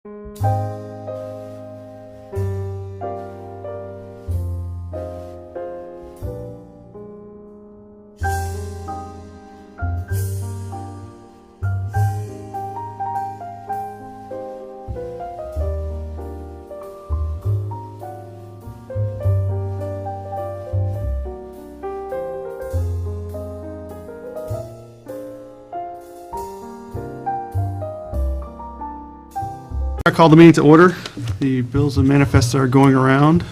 I call the meeting to order. The bills and manifests are going around.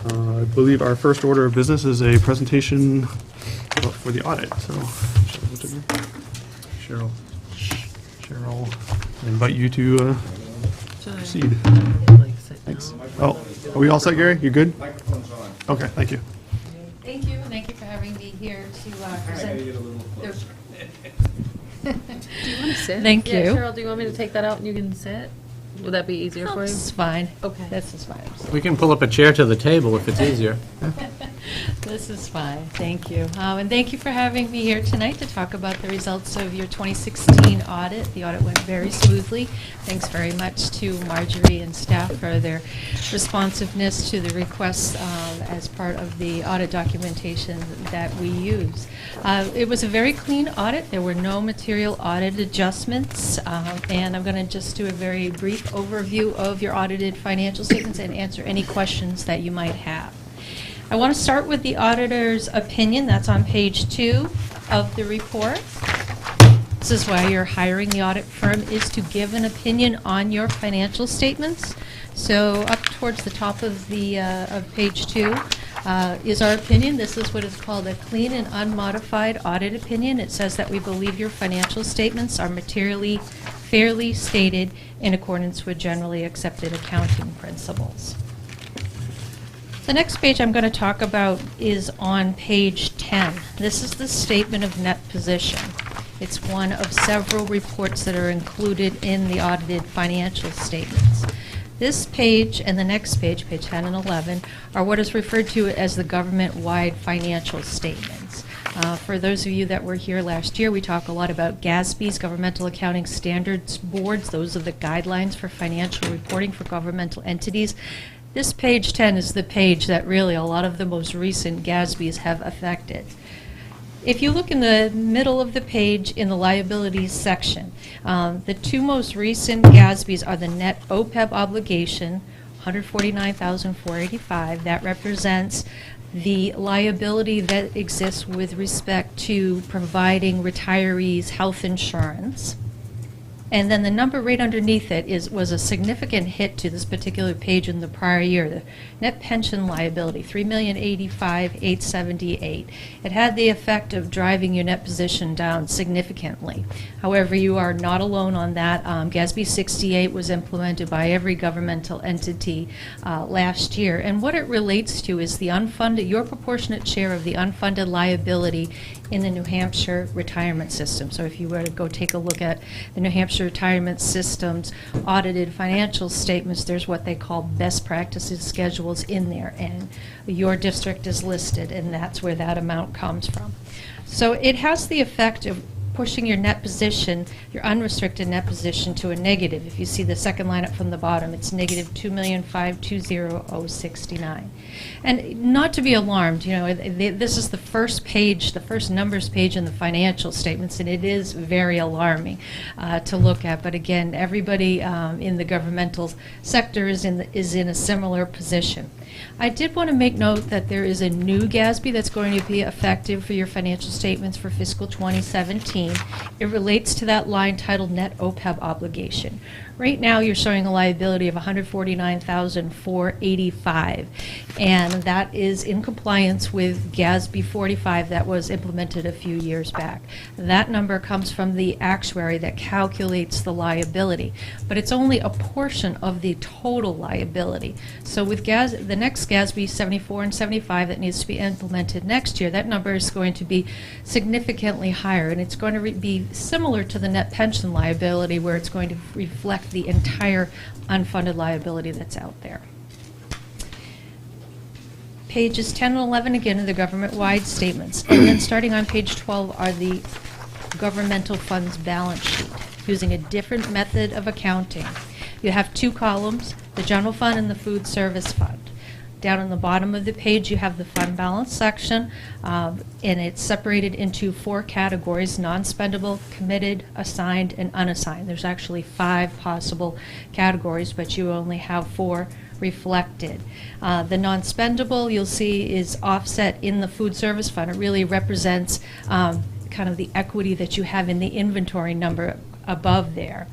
I believe our first order of business is a presentation for the audit. So, Cheryl, I invite you to proceed. Thanks. Oh, are we all set, Gary? You good? Microphone's on. Okay, thank you. Thank you. Thank you for having me here to present. Do you want to sit? Thank you. Yeah, Cheryl, do you want me to take that out and you can sit? Would that be easier for you? It's fine. Okay. This is fine. We can pull up a chair to the table if it's easier. This is fine. Thank you. And thank you for having me here tonight to talk about the results of your 2016 audit. The audit went very smoothly. Thanks very much to Marjorie and staff for their responsiveness to the requests as part of the audit documentation that we use. It was a very clean audit. There were no material audit adjustments. And I'm going to just do a very brief overview of your audited financial statements and answer any questions that you might have. I want to start with the auditor's opinion. That's on page 2 of the report. This is why you're hiring the audit firm, is to give an opinion on your financial statements. So up towards the top of the of page 2 is our opinion. This is what is called a clean and unmodified audit opinion. It says that we believe your financial statements are materially fairly stated in accordance with generally accepted accounting principles. The next page I'm going to talk about is on page 10. This is the statement of net position. It's one of several reports that are included in the audited financial statements. This page and the next page, page 10 and 11, are what is referred to as the government-wide financial statements. For those of you that were here last year, we talk a lot about GASB's, Governmental Accounting Standards Boards. Those are the guidelines for financial reporting for governmental entities. This page 10 is the page that really a lot of the most recent GASBs have affected. If you look in the middle of the page in the liabilities section, the two most recent GASBs are the net OPEB obligation, $149,485. That represents the liability that exists with respect to providing retirees health insurance. And then the number right underneath it was a significant hit to this particular page in the prior year, the net pension liability, $3,085,878. It had the effect of driving your net position down significantly. However, you are not alone on that. GASB 68 was implemented by every governmental entity last year. And what it relates to is the unfunded, your proportionate share of the unfunded liability in the New Hampshire retirement system. So if you were to go take a look at the New Hampshire retirement system's audited financial statements, there's what they call best practices schedules in there, and your district is listed, and that's where that amount comes from. So it has the effect of pushing your net position, your unrestricted net position, to a negative. If you see the second line up from the bottom, it's negative $2,520,069. And not to be alarmed, you know, this is the first page, the first numbers page in the financial statements, and it is very alarming to look at. But again, everybody in the governmental sector is in a similar position. I did want to make note that there is a new GASB that's going to be effective for your financial statements for fiscal 2017. It relates to that line titled Net OPEB Obligation. Right now, you're showing a liability of $149,485, and that is in compliance with GASB 45 that was implemented a few years back. That number comes from the actuary that calculates the liability, but it's only a portion of the total liability. So with the next GASB 74 and 75 that needs to be implemented next year, that number is going to be significantly higher, and it's going to be similar to the net pension liability, where it's going to reflect the entire unfunded liability that's out there. Pages 10 and 11 again are the government-wide statements, and then starting on page 12 are the governmental funds balance sheet. using a different method of accounting. You have two columns, the general fund and the food service fund. Down on the bottom of the page, you have the fund balance section, and it's separated into 4 categories: non-spendable, committed, assigned, and unassigned. There's actually 5 possible categories, but you only have 4 reflected. The non-spendable, you'll see, is offset in the food service fund. It really represents kind of the equity that you have in the inventory number above there.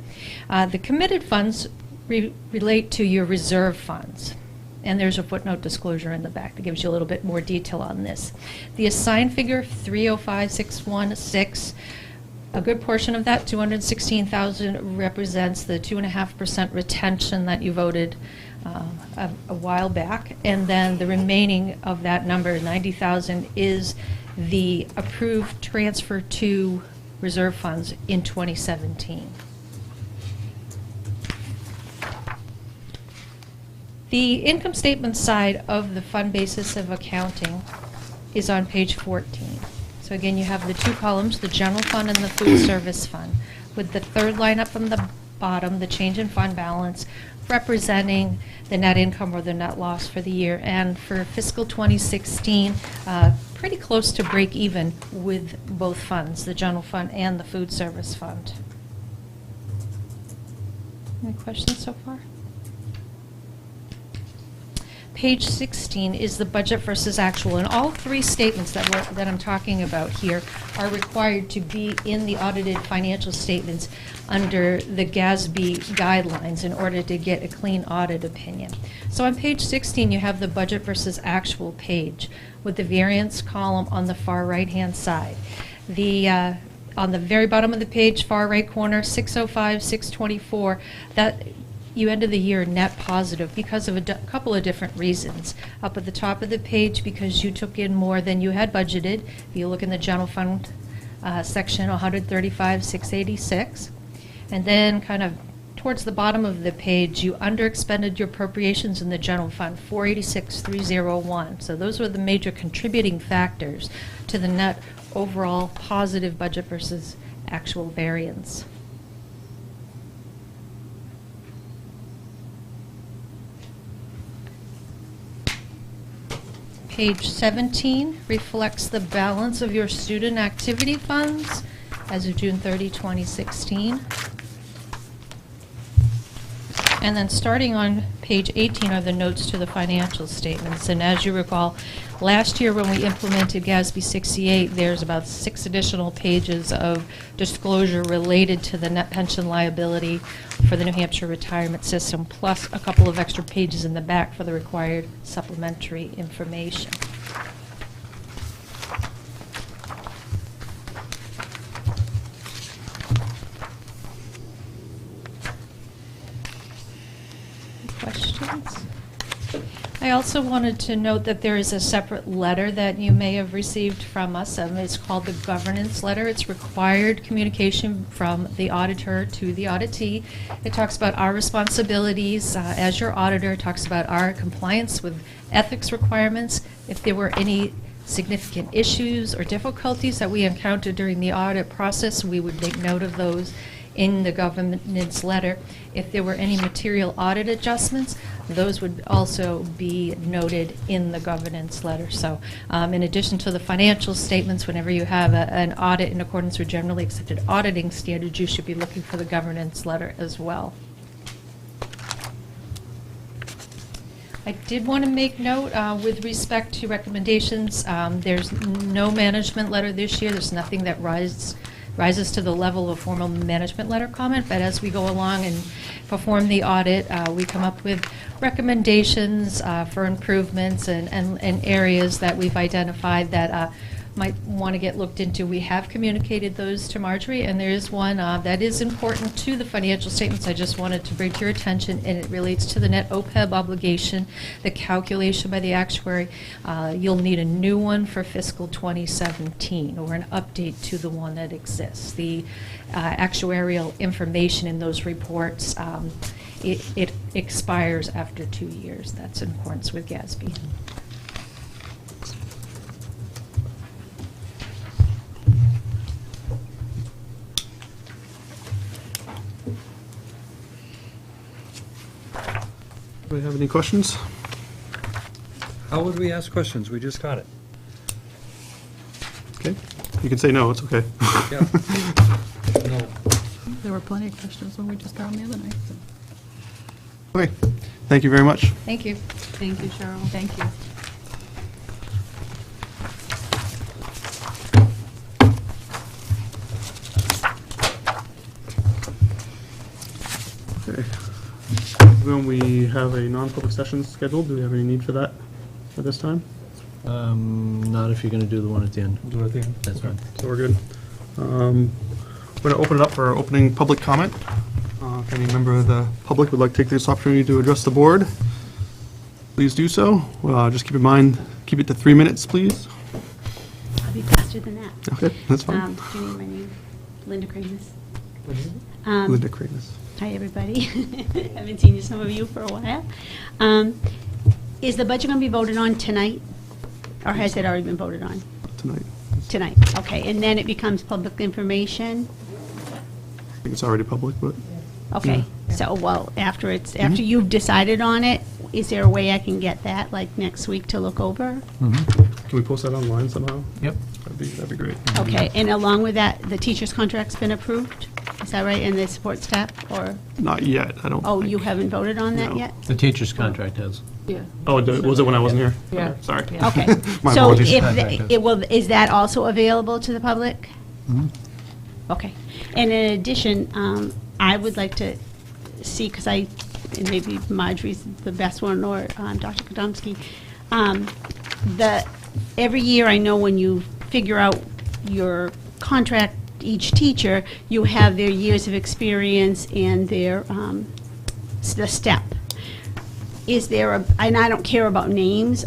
The committed funds relate to your reserve funds. And there's a footnote disclosure in the back that gives you a little bit more detail on this. The assigned figure, 305,616, a good portion of that, 216,000, represents the 2.5% retention that you voted a while back. And then the remaining of that number, 90,000, is the approved transfer to reserve funds in 2017. The income statement side of the fund basis of accounting is on page 14. So again, you have the 2 columns, the general fund and the food service fund, with the third line up from the bottom, the change in fund balance, representing the net income or the net loss for the year. And for fiscal 2016, pretty close to break even with both funds, the general fund and the food service fund. Any questions so far? Page 16 is the budget versus actual, and all 3 statements that I'm talking about here are required to be in the audited financial statements under the GASB guidelines in order to get a clean audit opinion. So on page 16, you have the budget versus actual page with the variance column on the far right-hand side. On the very bottom of the page, far right corner, 605, 624, that you ended the year net positive because of a couple of different reasons. Up at the top of the page, because you took in more than you had budgeted. If you look in the general fund section, 135,686. And then kind of towards the bottom of the page, you underexpended your appropriations in the general fund, 486,301. So those were the major contributing factors to the net overall positive budget versus actual variance. Page 17 reflects the balance of your student activity funds as of June 30, 2016. And then starting on page 18 are the notes to the financial statements. And as you recall, last year when we implemented GASB 68, there's about 6 additional pages of disclosure related to the net pension liability for the New Hampshire retirement system, plus a couple of extra pages in the back for the required supplementary information. Questions? I also wanted to note that there is a separate letter that you may have received from us. It's called the governance letter. It's required communication from the auditor to the auditee. It talks about our responsibilities as your auditor. It talks about our compliance with ethics requirements. If there were any significant issues or difficulties that we encountered during the audit process, we would make note of those in the governance letter. If there were any material audit adjustments, those would also be noted in the governance letter. So in addition to the financial statements, whenever you have an audit in accordance with generally accepted auditing standards, you should be looking for the governance letter as well. I did want to make note with respect to recommendations, there's no management letter this year. There's nothing that rises to the level of formal management letter comment, but as we go along and perform the audit, we come up with recommendations for improvements and areas that we've identified that might want to get looked into. We have communicated those to Marjorie, and there is one that is important to the financial statements I just wanted to bring to your attention, and it relates to the net OPEB obligation, the calculation by the actuary. You'll need a new one for fiscal 2017, or an update to the one that exists. The actuarial information in those reports, it expires after 2 years. That's in accordance with GASB. Do we have any questions? How would we ask questions? We just got it. Okay, you can say no, it's okay. Yeah. No. There were plenty of questions when we just got them the other night. so. Okay, thank you very much. Thank you. Thank you, Cheryl. Thank you. Okay. When we have a non-public session scheduled, do we have any need for that at this time? Not if you're going to do the one at the end. We'll do it at the end. That's fine. So we're good. We're going to open it up for opening public comment. If any member of the public would like to take this opportunity to address the board, please do so. Just keep in mind, keep it to 3 minutes, please. I'll be faster than that. Okay, that's fine. Do you need my name? Linda Cramus. Linda Cramus. Hi, everybody. Haven't seen some of you for a while. Is the budget going to be voted on tonight? Or has it already been voted on? Tonight. Tonight, okay. And then it becomes public information? I think it's already public, but Okay. So, well, after you've decided on it, is there a way I can get that, like, next week to look over? can we post that online somehow? Yep. That'd be great. Okay, and along with that, the teacher's contract's been approved? Is that right? And the support staff, or, Not yet, I don't oh, think. you haven't voted on that No. yet? The teacher's contract has. Yeah. Oh, was it when I wasn't here? Yeah. Sorry. Yeah. Okay. My So apologies. if, it will, is that also available to the public? Okay. And in addition, I would like to see, because and maybe Marjorie's the best one, or Dr. Kodomsky, every year, I know when you figure out your contract, each teacher, you have their years of experience and their, the step. Is there and I don't care about names,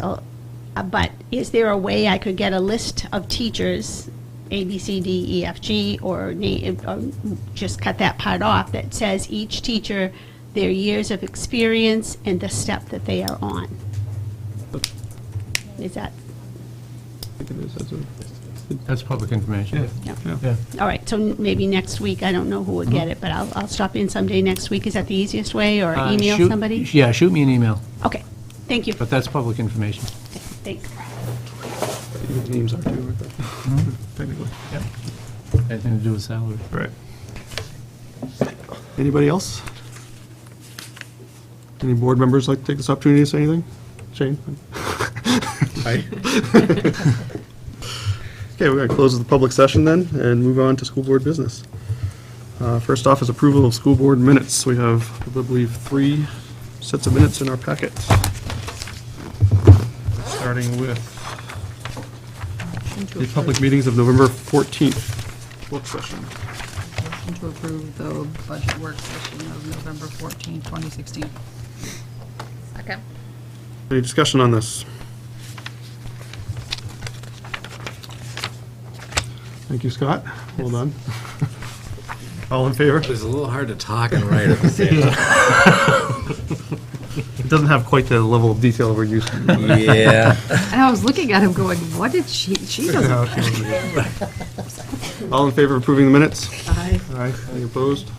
but is there a way I could get a list of teachers, A, B, C, D, E, F, G, or just cut that part off, that says each teacher, their years of experience and the step that they are on? Is that, I think it is. That's public information. yeah. Yeah. All right, so maybe next week, I don't know who would get it, but I'll stop in someday next week. Is that the easiest way, or email Shoot- somebody? Yeah, shoot me an email, Okay, thank you. but that's public information. Thanks. Even names are too, right there. Technically. Anything to do with salary. Right. Anybody else? Any board members like to take this opportunity to say anything? Shane? Okay, we're going to close the public session then and move on to school board business. First off is approval of school board minutes. We have, I believe, 3 sets of minutes in our packet. Starting with the public meetings of November 14th, work session. Motion to approve the budget work session of November 14, 2016. Okay. Any discussion on this? Thank you, Scott. Well done. All in favor? It was a little hard to talk and write at the same time. It doesn't have quite the level of detail we're used to. Yeah. And I was looking at him going, what did she doesn't. All in favor of approving the minutes? Aye. Aye. Any opposed?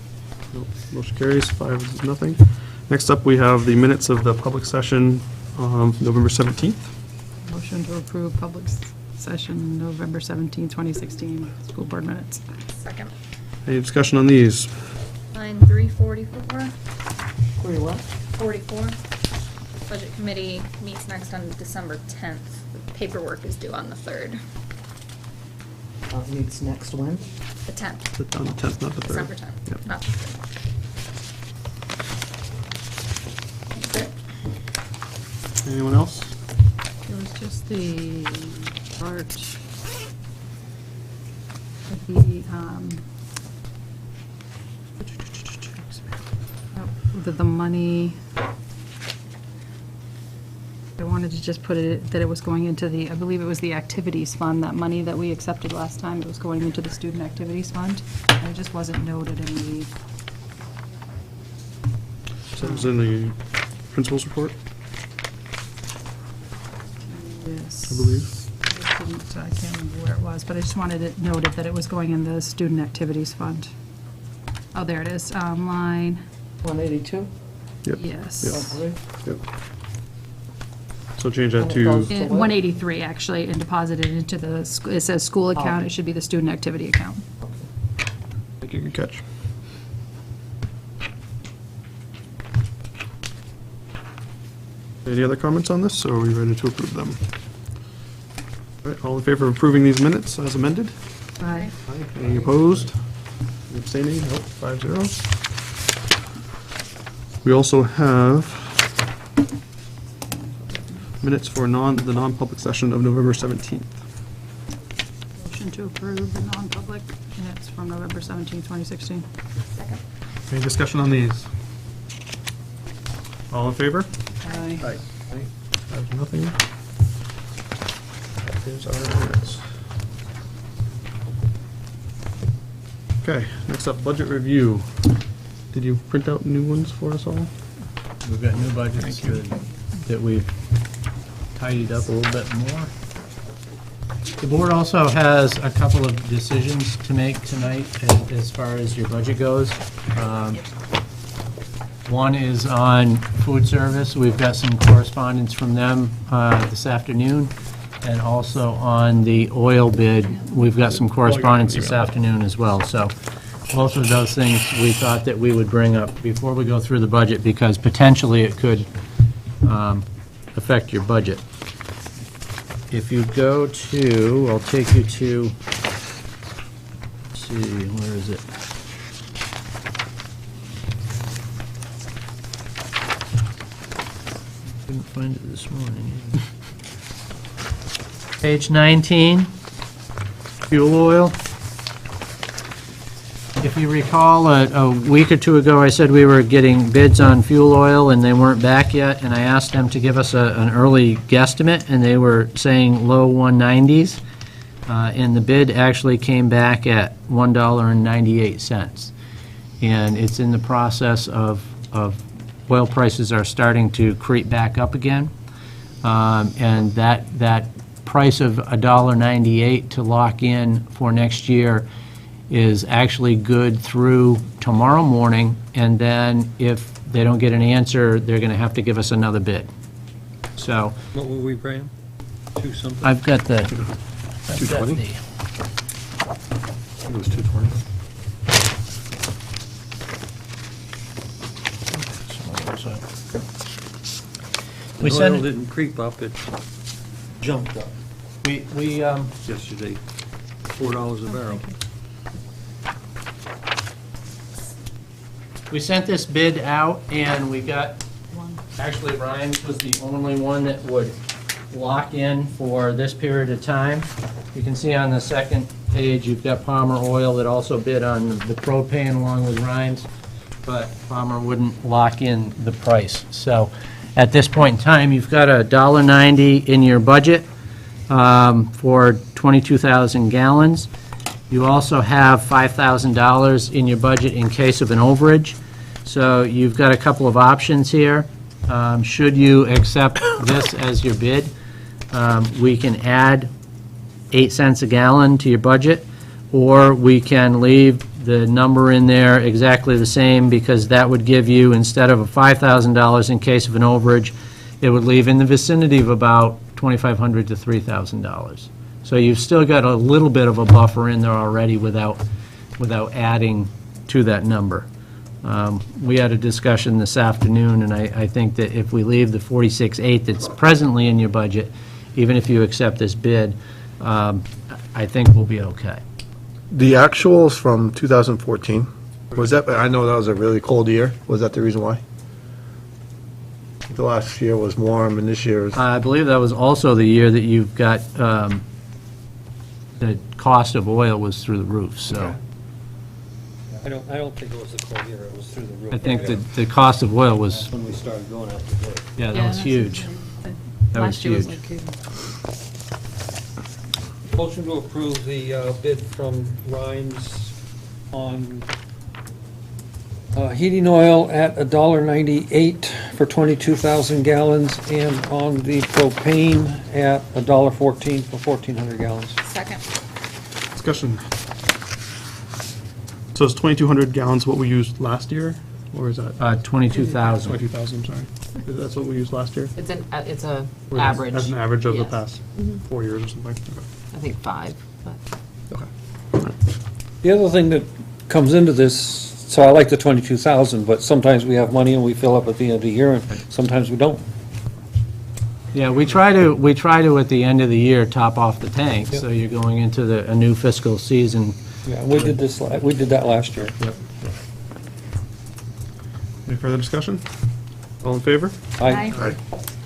Nope. Motion carries, 5-0. Next up, we have the minutes of the public session, November 17th. Motion to approve public session November 17, 2016, school board minutes. Second. Any discussion on these? Line 344. 44. Budget committee meets next on December 10th. The paperwork is due on the 3rd. Meets next one. The 10th. On the 10th, not the 3rd. December 10th. Yep. Not the 3rd. That's it. Anyone else? It was just the part of the money. I wanted to just put it, that it was going into the, I believe it was the activities fund, that money that we accepted last time, it was going into the student activities fund. And it just wasn't noted in the, So it was in the principal's report, yes. I believe. I can't remember where it was, but I just wanted it noted that it was going in the student activities fund. Oh, there it is, line, 182? Yep. Yes. Yep. So change that to, 183, actually, and deposited into the, it says school account, it should be the student activity account. thank you, good catch. Any other comments on this, or are we ready to approve them? All right, all in favor of approving these minutes as amended? Aye. Any opposed? Any abstaining? Nope, 5-0. We also have minutes for the non-public session of November 17th. Motion to approve the non-public minutes from November 17, 2016. Second. Any discussion on these? All in favor? Aye. Five, nothing. That is our minutes. Okay, next up, budget review. Did you print out new ones for us all? We've got new budgets that we've tidied up a little bit more. The board also has a couple of decisions to make tonight as far as your budget goes. One is on food service. We've got some correspondence from them this afternoon. And also on the oil bid, we've got some correspondence this afternoon as well. So both of those things we thought that we would bring up before we go through the budget, because potentially it could affect your budget. If you go to, I'll take you to, let's see, where is it? Couldn't find it this morning either. Page 19, fuel oil. If you recall, a week or two ago, I said we were getting bids on fuel oil, and they weren't back yet, and I asked them to give us an early guesstimate, and they were saying low 190s, and the bid actually came back at $1.98. And it's in the process of oil prices are starting to creep back up again, and that price of $1.98 to lock in for next year is actually good through tomorrow morning, and then if they don't get an answer, they're going to have to give us another bid. So What were we paying? 2 something? I've got the... 220? I think it was 220. We The sent oil it- didn't creep up, it jumped up We yesterday, $4 a barrel. We sent this bid out, and we got, actually, Ryan's was the only one that would lock in for this period of time. You can see on the second page, you've got Palmer Oil that also bid on the propane along with Ryan's, but Palmer wouldn't lock in the price. So at this point in time, you've got $1.90 in your budget for 22,000 gallons. You also have $5,000 in your budget in case of an overage. So you've got a couple of options here. Should you accept this as your bid, we can add 8 cents a gallon to your budget, or we can leave the number in there exactly the same, because that would give you, instead of a $5,000 in case of an overage, it would leave in the vicinity of about $2,500 to $3,000. So you've still got a little bit of a buffer in there already without adding to that number. We had a discussion this afternoon, and I think that if we leave the 46.8 that's presently in your budget, even if you accept this bid, I think we'll be okay. The actuals from 2014, was that, I know that was a really cold year, was that the reason why? The last year was warm and this year is, I believe that was also the year that you've got, the cost of oil was through the roof, so. I don't think it was a cold year, it was through the roof. I think that the cost of oil was, That's when we started going out to bid. yeah, that was huge. That was Last year was huge. like, Motion to approve the bid from Rhines on heating oil at $1.98 for 22,000 gallons, and on the propane at $1.14 for 1,400 gallons. Second. Discussion. So it's 2,200 gallons what we used last year? or is that? 22,000. 22,000, sorry. That's what we used last year? It's a Or average. As an average of the Yes. past 4 years or something? I think 5, but. Okay. The other thing that comes into this, so I like the 22,000, but sometimes we have money and we fill up at the end of the year, and sometimes we don't. Yeah, we try to, at the end of the year, top off the tank, so you're going into a new fiscal season. Yeah, we did that last year. Any further discussion? All in favor? Aye.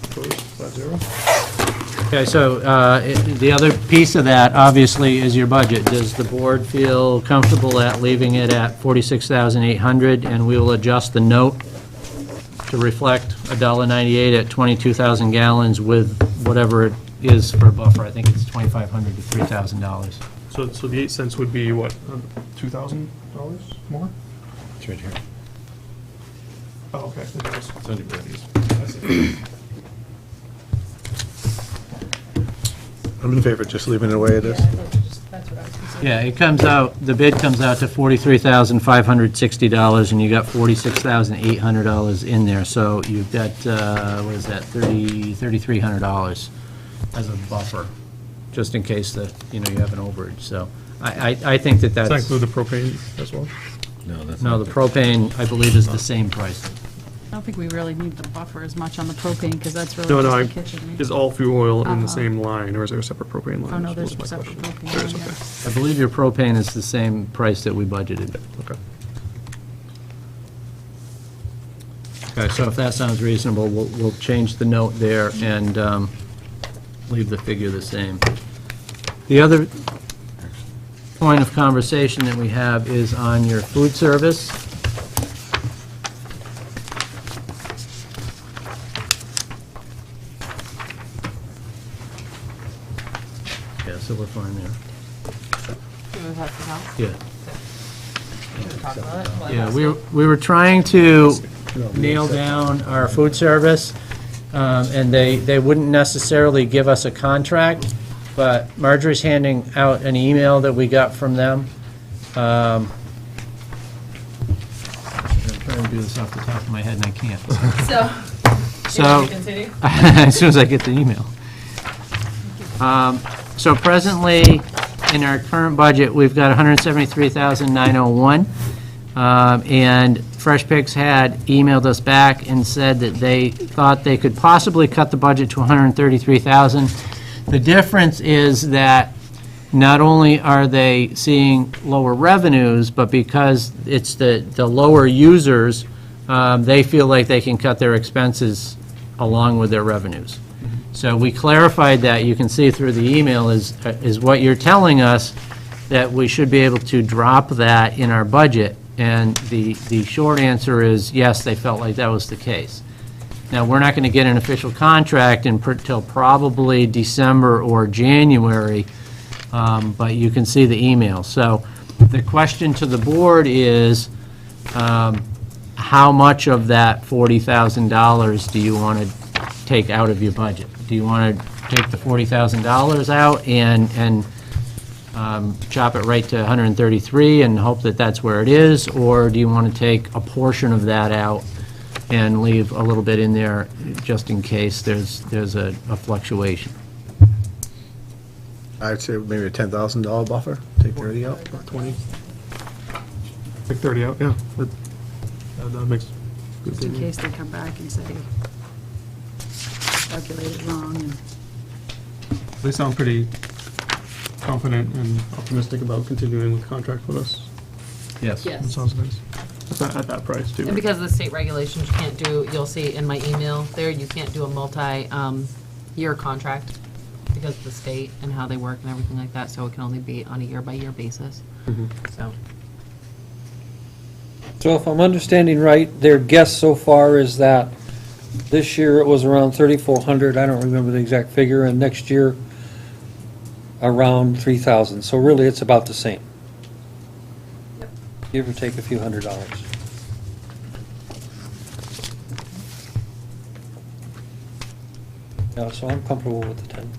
Opposed? 5-0. Okay, so the other piece of that, obviously, is your budget. Does the board feel comfortable at leaving it at 46,800, and we will adjust the note to reflect $1.98 at 22,000 gallons with whatever it is for buffer? I think it's $2,500 to $3,000. So the 8 cents would be what, $2,000 more? It's right here. Oh, okay. It's on your board. I'm in favor of just leaving it the way it is. That's what I was considering. Yeah, it comes out, the bid comes out to $43,560, and you got $46,800 in there, so you've got, what is that, $3,300 as a buffer, just in case you have an overage, so I think Does that that's, include the propane as well? No, that's no, not the propane, I believe, is the same price. I don't think we really need the buffer as much on the propane, because that's No, really no, just the kitchen. right? is all fuel oil in the Uh-huh. same line, or is there a separate propane line? Oh, no, That there's was a my separate question. propane There is, line, okay. I believe your propane is the same price that we budgeted. Okay. Okay, so if that sounds reasonable, we'll change the note there and leave the figure the same. The other point of conversation that we have is on your food service. Yeah, so we're fine there. Yeah. Yeah, we were trying to nail down our food service, and they wouldn't necessarily give us a contract, but Marjorie's handing out an email that we got from them. I'm trying to do this off the top of my head, and I can't. So, as soon as I get the email. So presently, in our current budget, we've got $173,901, and Fresh Picks had emailed us back and said that they thought they could possibly cut the budget to $133,000. The difference is that not only are they seeing lower revenues, but because it's the lower users, they feel like they can cut their expenses along with their revenues. So we clarified that. You can see through the email is what you're telling us, that we should be able to drop that in our budget. And the short answer is, yes, they felt like that was the case. Now, we're not going to get an official contract until probably December or January, but you can see the email. So the question to the board is, how much of that $40,000 do you want to take out of your budget? Do you want to take the $40,000 out and chop it right to 133 and hope that that's where it is? Or do you want to take a portion of that out and leave a little bit in there just in case there's a fluctuation? I'd say maybe a $10,000 buffer, take 30 out. 20. Take 30 out, yeah. That makes good Just in to me. case they come back and say, calculated wrong, and They sound pretty confident and optimistic about continuing with the contract with us. Yes. That sounds nice. At that price, too. And because of the state regulations, you can't do, you'll see in my email there, you can't do a multi-year contract because of the state and how they work and everything like that, so it can only be on a year-by-year basis. So, So if I'm understanding right, their guess so far is that this year it was around 3,400, I don't remember the exact figure, and next year around 3,000. So really, it's about the same. Give or take a few $100. Yeah, so I'm comfortable with the 10.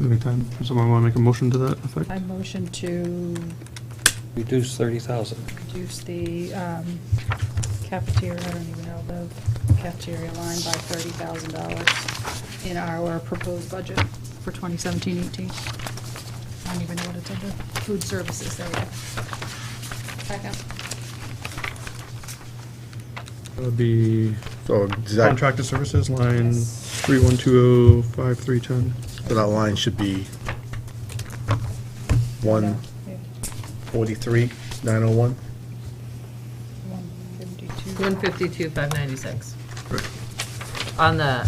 Anytime. Someone want to make a motion to that effect? I motion to Reduce 30,000. reduce the cafeteria, I don't even know, the cafeteria line by $30,000 in our proposed budget for 2017-18. I don't even know what it's under. Food services, there we go. Second. That would be So does that, contracted services, line 31205310. so that line should be 143,901? 152. 152,596. Right. On the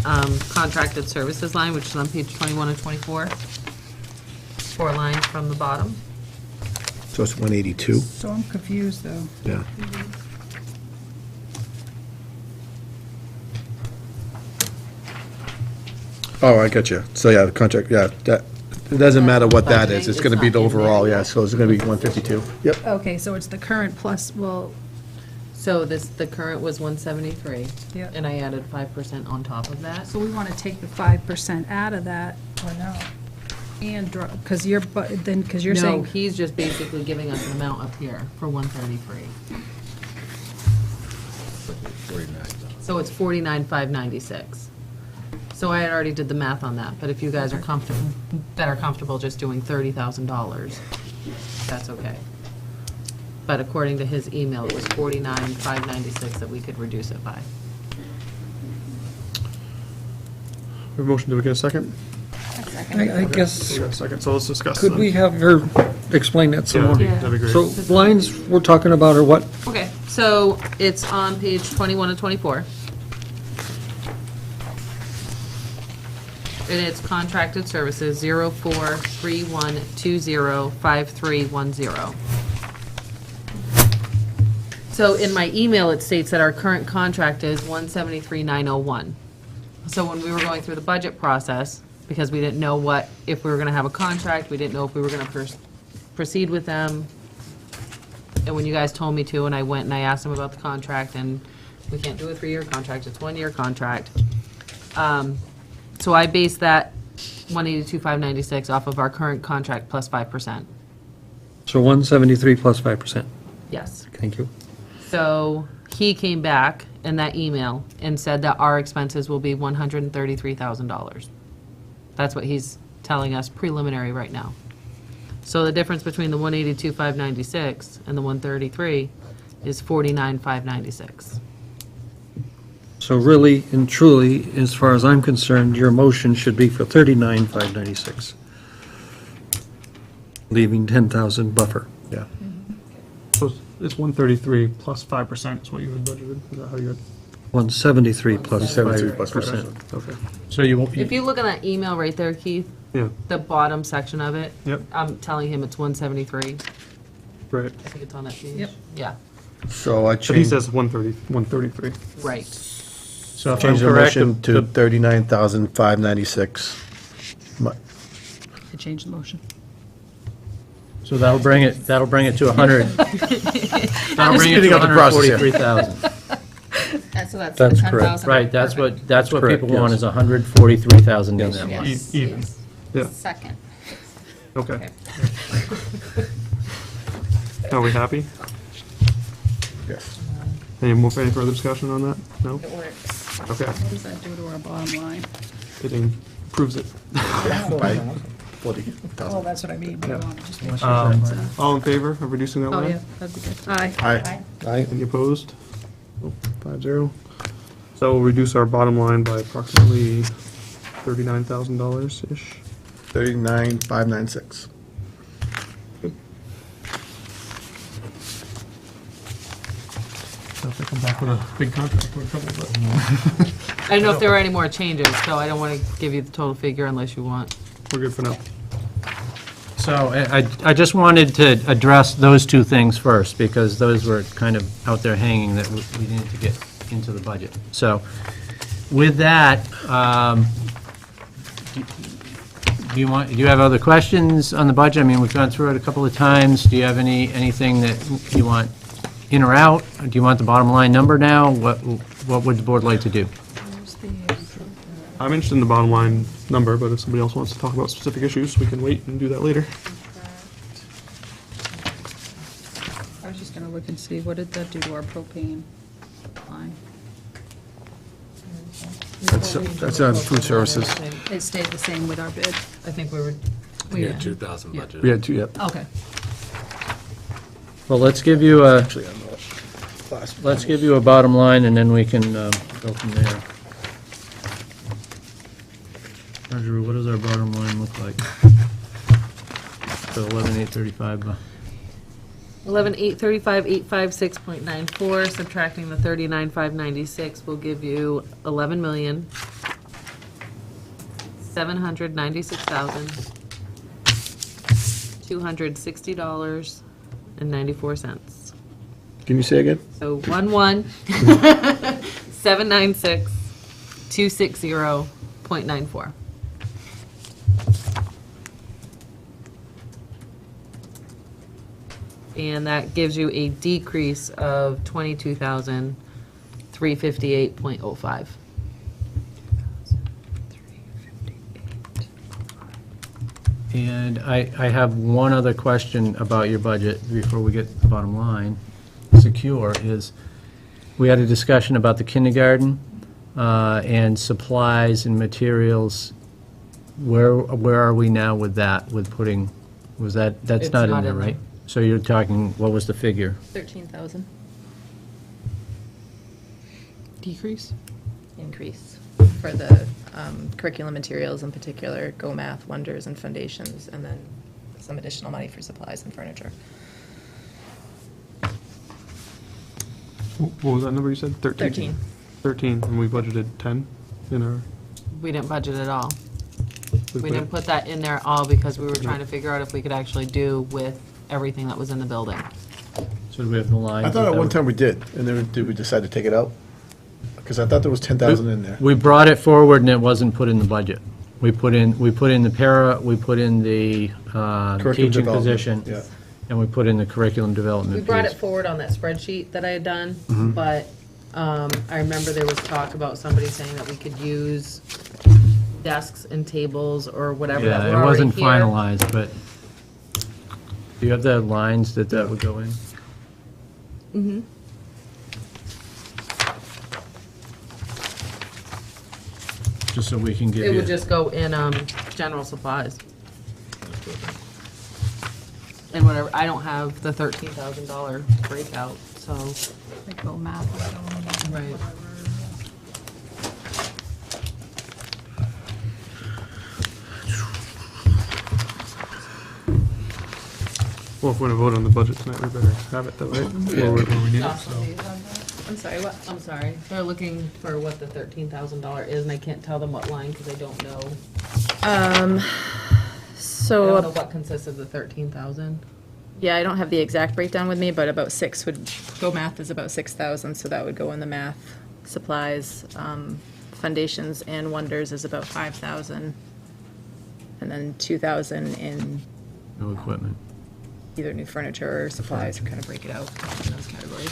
contracted services line, which is on page 21 and 24, 4 lines from the bottom. So it's 182? So I'm confused, though. Yeah. Oh, I got you. So, yeah, the contract, yeah, that, it doesn't matter what that is, it's gonna be the overall, yeah, so it's gonna be 152. Yep. Okay, so it's the current plus, well, So the current was 173. Yeah. And I added 5% on top of that. so we want to take the 5% out of that, or no? And drop, because you're, but then, because you're No, saying, he's just basically giving us an amount up here for 133. So it's 49,596. So I had already did the math on that, but if you guys are comfortable just doing $30,000, that's okay. But according to his email, it was 49,596 that we could reduce it by. We have a motion, do we get a second? I guess, We got a second, so let's discuss. could then. we have her explain that some Yeah, more? that'd be great. So lines we're talking about are what? Okay, so it's on page 21 and 24. And it's contracted services, 0431205310. So in my email, it states that our current contract is 173,901. So when we were going through the budget process, because we didn't know if we were gonna have a contract, we didn't know if we were gonna proceed with them. And when you guys told me to, and I went and I asked them about the contract, and we can't do a 3-year contract, it's 1-year contract. So I based that 182,596 off of our current contract plus 5%. So 173 plus 5%. Yes. Thank you. So he came back in that email and said that our expenses will be $133,000. That's what he's telling us preliminary right now. So the difference between the 182,596 and the 133 is 49,596. So really and truly, as far as I'm concerned, your motion should be for 39,596, leaving 10,000 buffer. Yeah. So it's 133 plus 5% is what you had budgeted, is that how you had? 173 plus 173 plus 5%. Okay, So you won't, If you look at that email right there, Keith, yeah, the bottom section of it, yep, I'm telling him it's 173. right. I think it's on that page. Yep. Yeah, So I But he changed, says 133. right. so if I'm changed the correct, motion to 39,596. to change the motion. so that'll bring it to 100. That'll bring it speeding to up the process here. 143,000. So that's That's the correct. 10,000. Right, that's what correct, people want yes. is 143,000 in that line. Yes, Even. yes. Yeah, Second. okay. Are we happy? Yes. Any further discussion on that? No? It works. Okay, What does that do to our bottom line? it improves it. By 40,000. Oh, that's what I mean, but I Yeah. want to just make sure. All in favor of reducing that Oh, line? yeah, that'd be good. Aye. Aye. Aye. Any opposed? 5-0. So we'll reduce our bottom line by approximately $39,000-ish. 39,596. So if they come back with a big contract, we're in trouble, but I don't know if there were any more changes, so I don't want to give you the total figure unless you want. we're good for now. So I just wanted to address those two things first, because those were kind of out there hanging that we needed to get into the budget. So with that, do you have other questions on the budget? I mean, we've gone through it a couple of times. Do you have anything that you want in or out? Do you want the bottom line number now? What would the board like to do? I'm interested in the bottom line number, but if somebody else wants to talk about specific issues, we can wait and do that later. I was just gonna look and see, what did that do to our propane? line. That's on food services. It stayed the same with our bid. I think we were, We had 2,000 budgeted. We had two, yep. Okay. Well, let's give you a, Actually, on the last let's give you a bottom line, and then we can go from there. Marjorie, what does our bottom line look like? So 11,835. 11,835,856.94, subtracting the 39,596 will give you $11,796,260.94. Can you say again? So 11,796,260.94. And that gives you a decrease of 22,358.05. And I have one other question about your budget before we get to the bottom line. Secure is, we had a discussion about the kindergarten and supplies and materials. Where are we now with that, with putting, that's It's not not in there, in there. right? So you're talking, what was the figure? 13,000 Decrease? increase for the curriculum materials, in particular, Go Math, Wonders, and Foundations, and then some additional money for supplies and furniture. What was that number you said? 13? 13, and we budgeted 10 in our... We didn't budget at all. We didn't put that in there at all because we were trying to figure out if we could actually do with everything that was in the building. So do we have the lines? I thought at one time we did, and then did we decide to take it out? Because I thought there was 10,000 in there. We brought it forward and it wasn't put in the budget. We put in the para, we put in the Curriculum teaching development, position, yeah. and we put in the curriculum development We brought piece. it forward on that spreadsheet that I had done, but I remember there was talk about somebody saying that we could use desks and tables or whatever that Yeah, were it already wasn't here. finalized, but do you have the lines that would go in? Mm-hmm. Just so we can give It you. would just go in general supplies. And whatever, I don't have the $13,000 breakout, so. Like Go Math. Right. Well, if we're going to vote on the budget tonight, we better have it that way, or we need it, so... I'm sorry, what? I'm sorry. They're looking for what the $13,000 is, and I can't tell them what line because I don't know. I don't know So, what consists of the 13,000. yeah, I don't have the exact breakdown with me, but about 6 would, Go Math is about 6,000, so that would go in the math supplies. Foundations and Wonders is about 5,000. And then 2,000 in No equipment. either new furniture or supplies, or kind of break it out in those categories.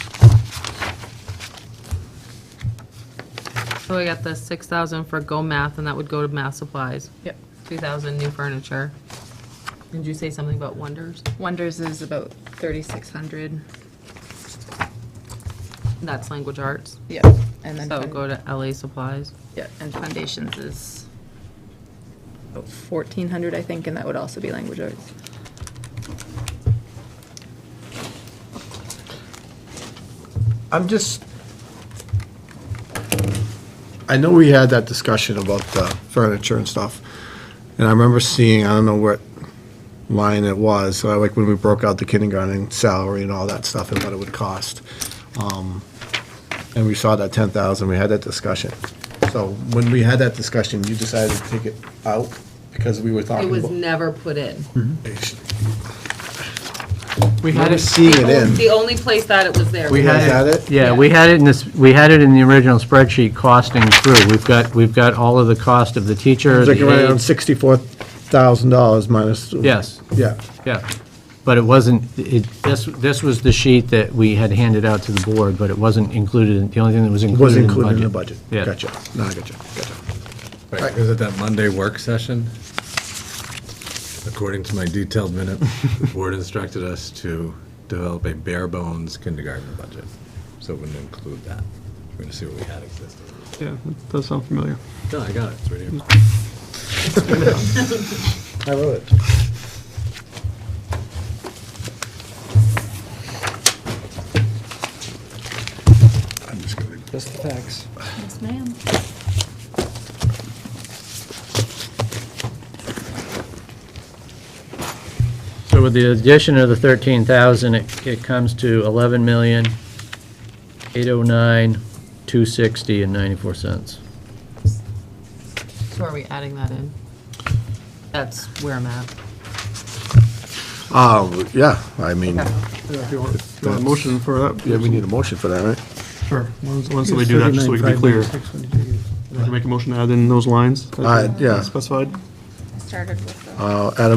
So I got the 6,000 for Go Math, and that would go to math supplies. Yep. 2,000 new furniture. Did you say something about Wonders? Wonders is about 3,600. That's language arts. Yep. And then, So go to LA supplies. yeah, and Foundations is about 1,400, I think, and that would also be language arts. I'm just, I know we had that discussion about the furniture and stuff, and I remember seeing, I don't know what line it was, so like when we broke out the kindergarten salary and all that stuff and what it would cost. And we saw that 10,000, we had that discussion. So when we had that discussion, you decided to take it out because we were It talking was about. never put in. We I had remember it, seeing it in. The only place that it was there. we guys had had it, it? yeah, Yeah. we had it in this, we had it in the original spreadsheet costing through. We've got all of the cost of the teacher, It's like the around aides. $64,000 minus. Yes. Yeah. Yeah, but it wasn't, this was the sheet that we had handed out to the board, but it wasn't included, the only thing that was It included was in the included in the budget. budget. Yeah. Gotcha. No, I gotcha. Right, because at that Monday work session, according to my detailed minute, the board instructed us to develop a bare bones kindergarten budget, so it wouldn't include that. We're gonna see what we had existing. Yeah, that does sound familiar. No, I got it, it's right here. I wrote it. I'm just gonna. Just the facts. Yes, ma'am. So with the addition of the 13,000, it comes to 11,809,260.94. So are we adding that in? That's where I'm at. Yeah, I mean, Okay. Yeah, if you want a motion for that. yeah, we need a motion for that, right? Sure. Once we do that, just so we can be clear. I'd like to make a motion to add in those lines. Yeah. Specified. I started with the. Add a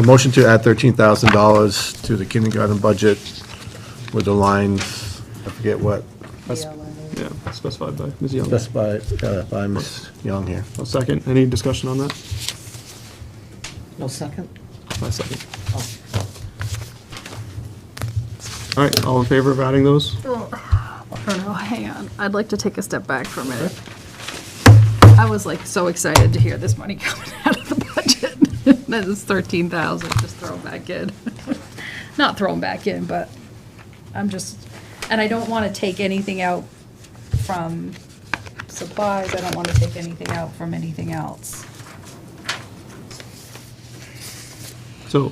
motion to add $13,000 to the kindergarten budget with the lines, I forget what, Yeah, specified by Ms. Young. specified by Ms. Young here. A second. Any discussion on that? No second? My second. All right, all in favor of adding those? Oh, hang on. I'd like to take a step back for a minute. I was like so excited to hear this money coming out of the budget. That is 13,000, just throw them back in. Not throw them back in, but I'm just, and I don't want to take anything out from supplies. I don't want to take anything out from anything else. So,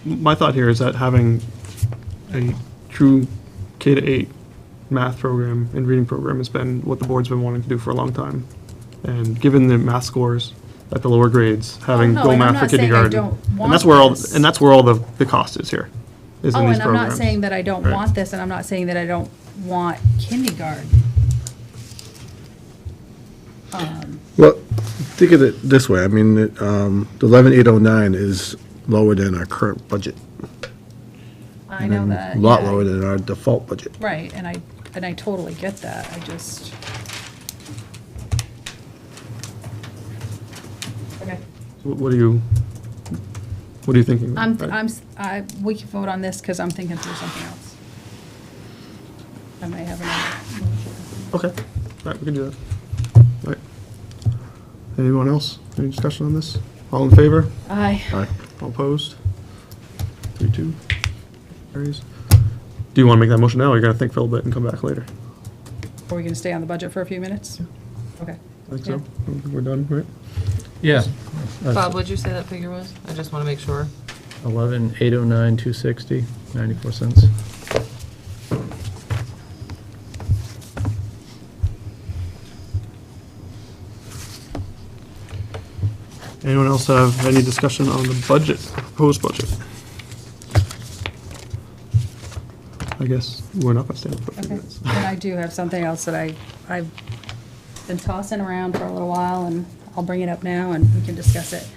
my thought here is that having a true K-8 math program and reading program has been what the board's been wanting to do for a long time. And given the math scores at the lower grades, having no, Go and I'm Math for not saying I kindergarten. don't And that's want where all, this. and that's where all the cost is here, is in Oh, these and I'm programs. not saying that I don't Right. want this, and I'm not saying that I don't want kindergarten. Well, think of it this way, I mean, the 11,809 is lower than our current budget. I know and that. A lot yeah. lower than our default budget. Right, and I totally get that, I just. Okay. So what are you thinking? Right? We can vote on this, because I'm thinking through something else. I may have another. Okay, all right, we can do that. All right. Anyone else? Any discussion on this? All in favor? Aye. Aye. All opposed? 3-2. Carries. Do you want to make that motion now, or you got to think for a little bit and come back later? Are we gonna stay on the budget for a few minutes? Okay. I think so. We're done, right? Yeah. Bob, what'd you say that figure was? I just want to make sure. 11,809,260.94. Anyone else have any discussion on the budget, the proposed budget? I guess we're not going to stand up for a few Okay, minutes. and I do have something else that I've been tossing around for a little while, and I'll bring it up now, and we can discuss it.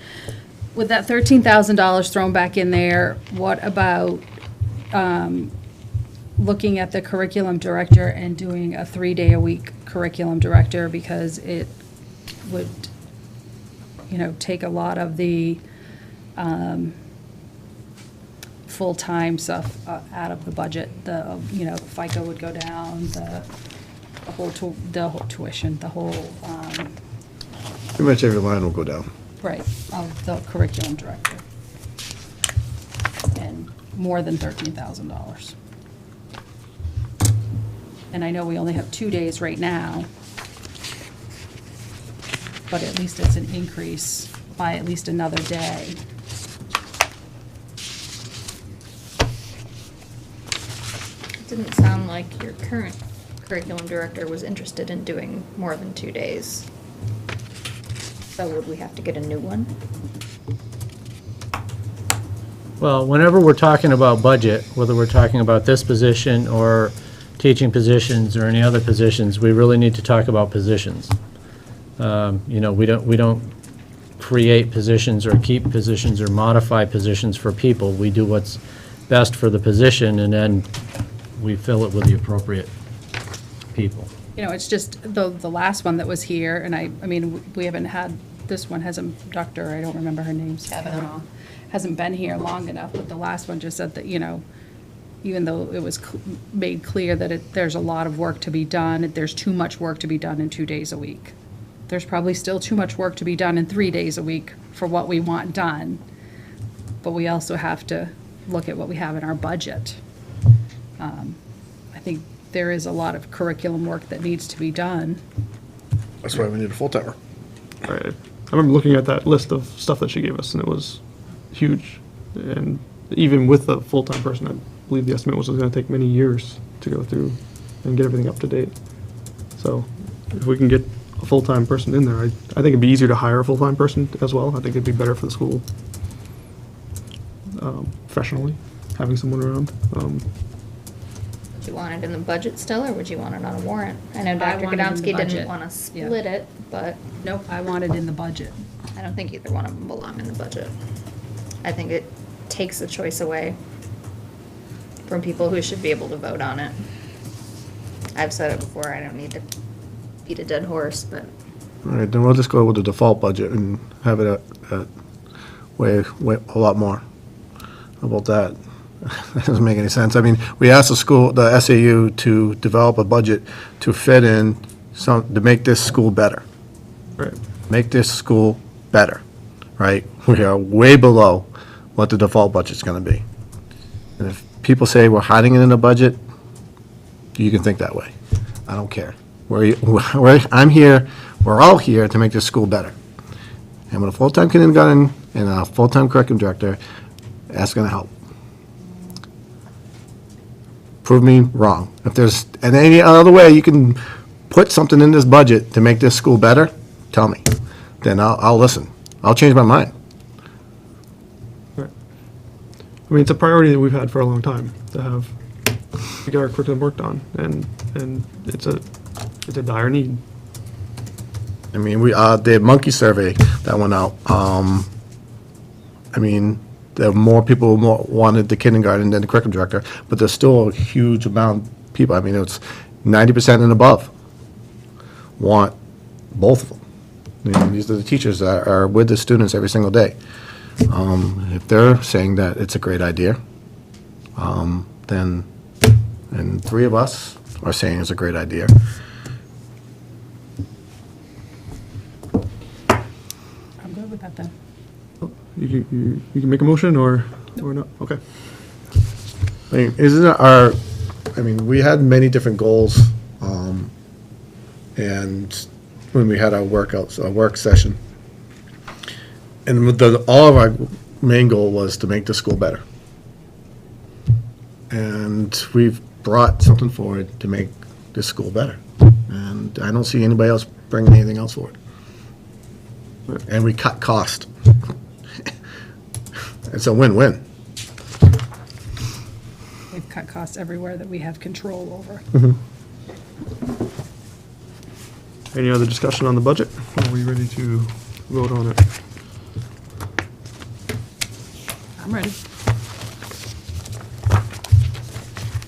With that $13,000 thrown back in there, what about looking at the curriculum director and doing a 3-day-a-week curriculum director, because it would, take a lot of the full-time stuff out of the budget. The, FICA would go down, the whole tuition, the whole, Pretty much every line will go down. right, of the curriculum director. And more than $13,000. And I know we only have 2 days right now, but at least it's an increase by at least another day. It didn't sound like your current curriculum director was interested in doing more than 2 days. So would we have to get a new one? Well, whenever we're talking about budget, whether we're talking about this position or teaching positions or any other positions, we really need to talk about positions. We don't create positions or keep positions or modify positions for people. We do what's best for the position, and then we fill it with the appropriate people. It's just the last one that was here, and I mean, we haven't had, this one hasn't, I don't remember her name. Kavanaugh. Hasn't been here long enough, but the last one just said that, even though it was made clear that there's a lot of work to be done, there's too much work to be done in 2 days a week. There's probably still too much work to be done in 3 days a week for what we want done. But we also have to look at what we have in our budget. I think there is a lot of curriculum work that needs to be done. That's why we need a full-timer. Right. I remember looking at that list of stuff that she gave us, and it was huge. And even with a full-time person, I believe the estimate was it was going to take many years to go through and get everything up to date. So if we can get a full-time person in there, I think it'd be easier to hire a full-time person as well. I think it'd be better for the school professionally, having someone around. Would you want it in the budget still, or would you want it on a warrant? I know Dr. want it in the Godomsky budget. didn't want to split it, but Nope, I want it in the budget. I don't think either one of them belong in the budget. I think it takes the choice away from people who should be able to vote on it. I've said it before, I don't need to beat a dead horse, but All right, then we'll just go with the default budget and have it at way a lot more. How about that? That doesn't make any sense. I mean, we asked the SAU to develop a budget to fit in to make this school better. Right. Make this school better, right? We are way below what the default budget's gonna be. And if people say we're hiding it in the budget, you can think that way. I don't care. I'm here, we're all here to make this school better. And with a full-time kindergarten and a full-time curriculum director, that's gonna help. Prove me wrong. If there's any other way you can put something in this budget to make this school better, tell me. Then I'll listen. I'll change my mind. Right. I mean, it's a priority that we've had for a long time to get our curriculum worked on, and it's a dire need. I mean, the monkey survey that went out, I mean, there were more people who wanted the kindergarten than the curriculum director, but there's still a huge amount of people. I mean, it's 90% and above want both of them. I mean, these are the teachers that are with the students every single day. If they're saying that it's a great idea, then, and 3 of us are saying it's a great idea. I'm good with that then. You can make a motion or not? Okay. I mean, we had many different goals, and when we had our work session. And all of our main goal was to make the school better. And we've brought something forward to make this school better. And I don't see anybody else bringing anything else forward. And we cut cost. It's a win-win. We've cut costs everywhere that we have control over. Any other discussion on the budget? Are we ready to vote on it? I'm ready.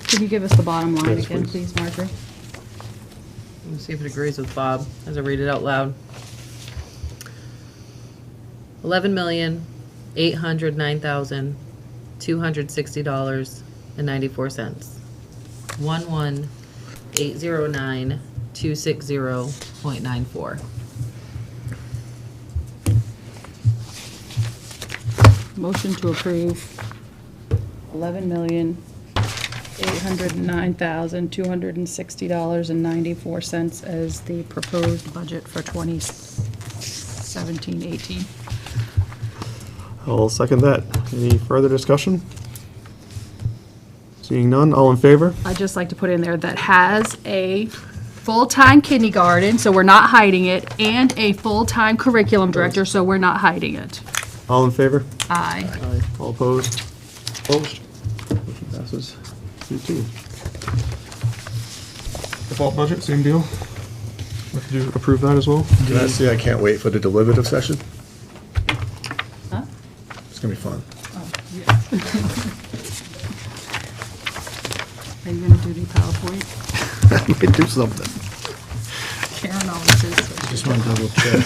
Can you give us the bottom line Yes, again, please. please, Marjorie? Let's see if it agrees with Bob as I read it out loud. $11,809,260.94. 11,809,260.94. Motion to approve $11,809,260.94 as the proposed budget for 2017-18. I'll second that. Any further discussion? Seeing none, all in favor? I'd just like to put in there that has a full-time kindergarten, so we're not hiding it, and a full-time curriculum director, so we're not hiding it. All in favor? Aye. Aye. All opposed? Opposed? Motion passes 3-2. Default budget, same deal? We have to approve that as well? Can I say I can't wait for the deliberative session? Huh? It's gonna be fun. Oh, yes. Are you gonna do the PowerPoint? I might do something. Karen always is. Just want to double check.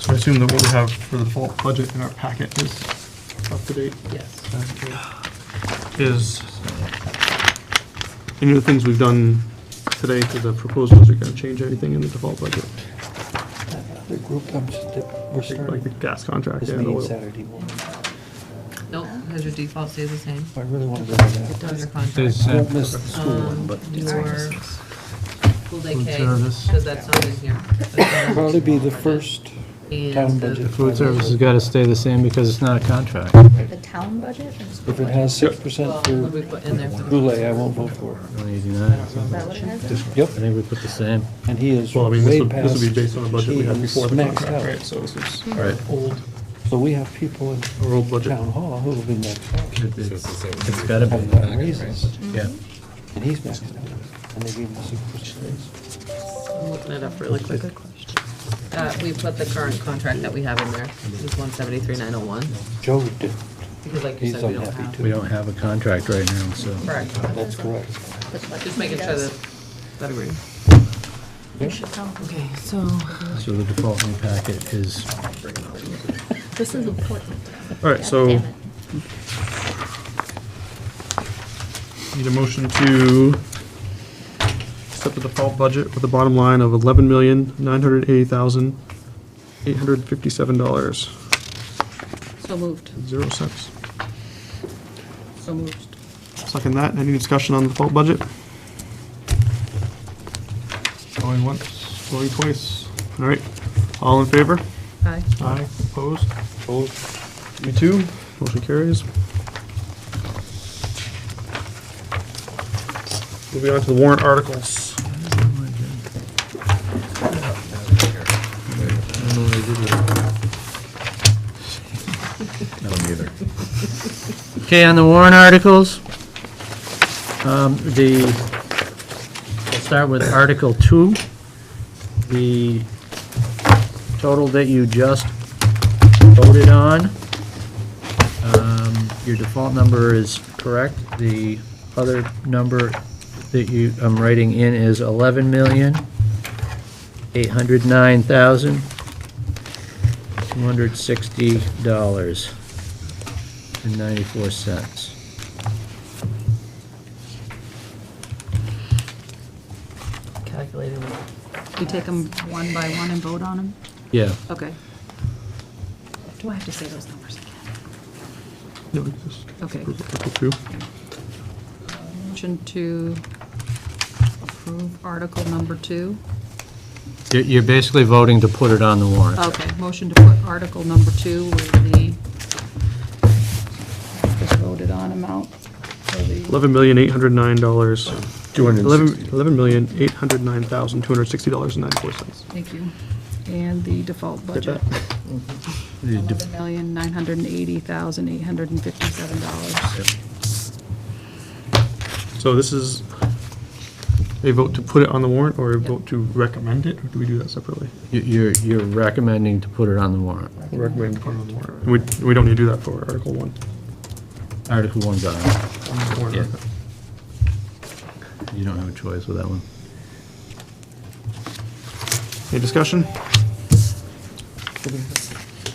So I assume that what we have for the default budget in our packet is up to date. Yes. Is any of the things we've done today to the proposed budget going to change anything in the default budget? The group, we're Like starting the gas contract this and the meeting oil? Saturday morning. Nope, because your default stays the same. I really want to go to It that. does your contract. Won't miss the school one, but Your full day Food K, service. because that's not in here. probably be the first And town the- budget. Food service has got to stay the same because it's not a contract. The town budget or school If it budget? has 6% Well, what do we for put in there for the? Goulet, I won't vote for it. 189. Is that what it has? in? Yep, I think we put the same. and he is Well, I mean, way this past. would be based on the budget we had he is before the maxed contract, out. right? So this is Right. old, So we have people in our old budget. town hall who will be maxed out. It's got to be. On raises, Yeah. and he's maxed out, and they gave him 6%. I'm looking it up really quick. We put the current contract that we have in there. It's 173,901. Joe did, Because like you he's said, we don't unhappy have. too. We don't have a contract right now, so. Correct. That's correct. Just making sure that, that agree. Okay, so. So the default new packet is, This is important. All right, so Damn it. need a motion to accept the default budget with a bottom line of $11,980,857.00. So moved. So moved. Second that. Any discussion on the default budget? Going once, going twice. All right. All in favor? Aye. Aye. Opposed? Opposed. Me too. Motion carries. Moving on to the warrant articles. I don't either. okay, on the warrant articles, we'll start with Article 2. The total that you just voted on, your default number is correct. The other number that I'm writing in is $11,809,260.94. Calculating. We take them one by one and vote on them? Yeah, Okay. Do I have to say those numbers again? Yeah, we can just Okay. approve Article 2. Motion to approve Article number 2. you're basically voting to put it on the warrant. Okay, motion to put Article number 2 with the just voted on amount for the, $11,809,260. $260. $11,809,260.94. thank you, and the default Get budget. that? $11,980,857. So this is a vote to put it on the warrant or a vote to recommend it? Or do we do that separately? You're recommending to put it on the warrant. Recommend to put it on the warrant. We don't need to do that for Article 1. Article 1's on. Warrant Yeah. article. You don't have a choice with that one. Any discussion?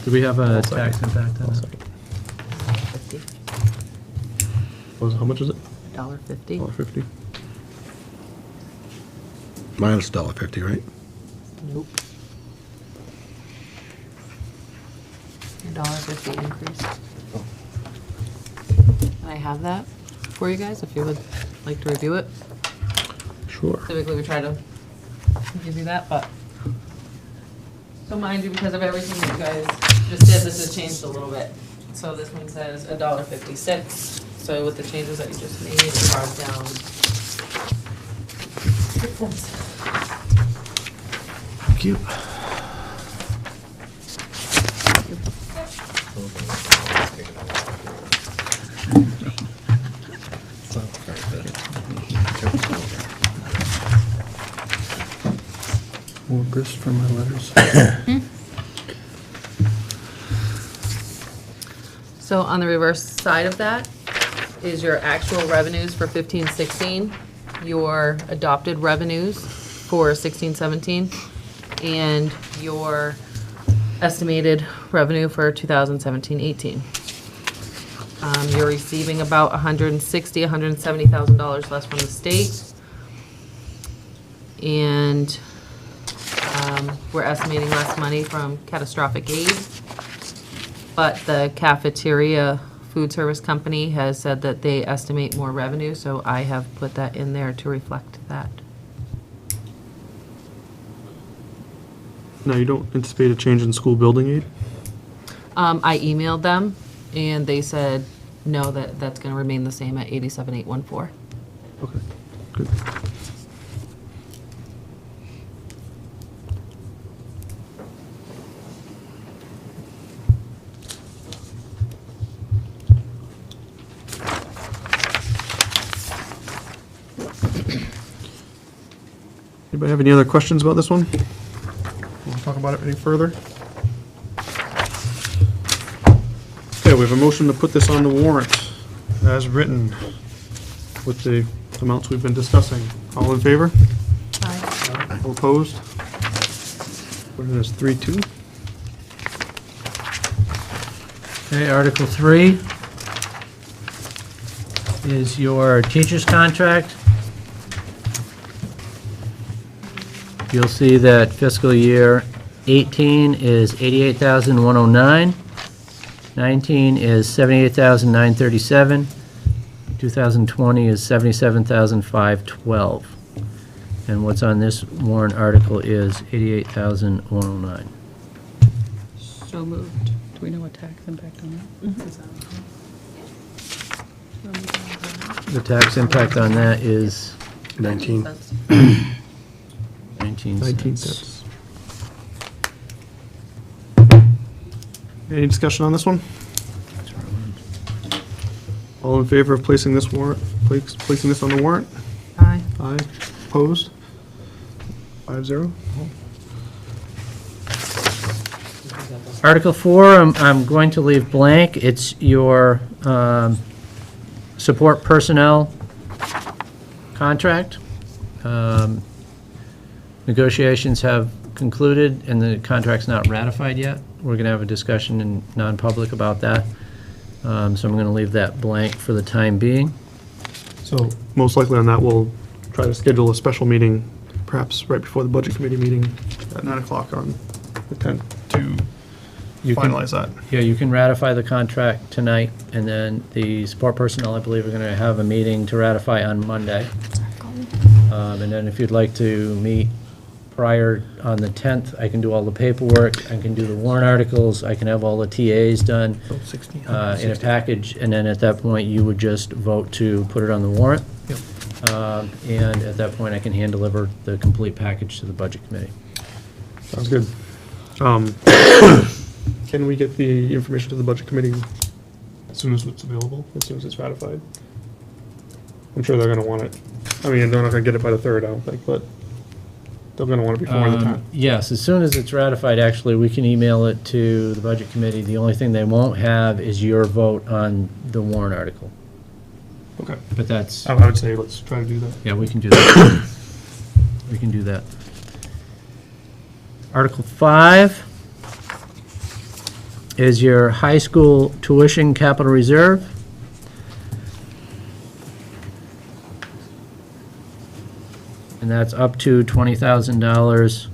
Do we have a tax impact on it? How much is it? $1.50. $1.50. Minus $1.50, right? Nope. $1.50 increase. Can I have that for you guys, if you would like to review it? Sure. Typically, we try to give you that, but, so mind you, because of everything you guys just did, this has changed a little bit. So this one says $1.56, so with the changes that you just made, it brought down 6 cents. Thank you. More grist for my letters. So on the reverse side of that is your actual revenues for 15-16, your adopted revenues for 16-17, and your estimated revenue for 2017-18. You're receiving about $160,000, $170,000 less from the state. And we're estimating less money from catastrophic aid. But the cafeteria food service company has said that they estimate more revenue, so I have put that in there to reflect that. Now, you don't anticipate a change in school building aid? I emailed them, and they said, no, that's going to remain the same at 87,814. Okay, good. Anybody have any other questions about this one? Want to talk about it any further? Okay, we have a motion to put this on the warrant as written with the amounts we've been discussing. All in favor? Aye. All opposed? What is this, 3-2? Okay, Article 3 is your teacher's contract. You'll see that fiscal year 18 is 88,109, 19 is 78,937, 2020 is 77,512. And what's on this warrant article is 88,109. So moved. Do we know what tax impact on that? Is that okay? The tax impact on that is 19. 19 19 cents. cents. Any discussion on this one? All in favor of placing this warrant, placing this on the warrant? Aye. Aye. Opposed? 5-0. Article 4, I'm going to leave blank. It's your support personnel contract. Negotiations have concluded, and the contract's not ratified yet. We're going to have a discussion in non-public about that. So I'm going to leave that blank for the time being. So most likely on that, we'll try to schedule a special meeting, perhaps right before the budget committee meeting at 9 o'clock on the 10th to You can- finalize that. Yeah, you can ratify the contract tonight, and then the support personnel, I believe, are going to have a meeting to ratify on Monday. And then if you'd like to meet prior on the 10th, I can do all the paperwork, I can do the warrant articles, I can have all the TAs done in a package, and then at that point, you would just vote to put it on the warrant. And at that point, I can hand deliver the complete package to the budget committee. Sounds good. Can we get the information to the budget committee as soon as it's available, as soon as it's ratified? I'm sure they're gonna want it. I mean, they're not gonna get it by the 3rd, I don't think, but they're gonna want it before the 10th. Yes, as soon as it's ratified, actually, we can email it to the budget committee. The only thing they won't have is your vote on the warrant article. Okay. But that's, I would say let's try to do that. yeah, we can do that. We can do that. Article 5 is your high school tuition capital reserve. And that's up to $20,000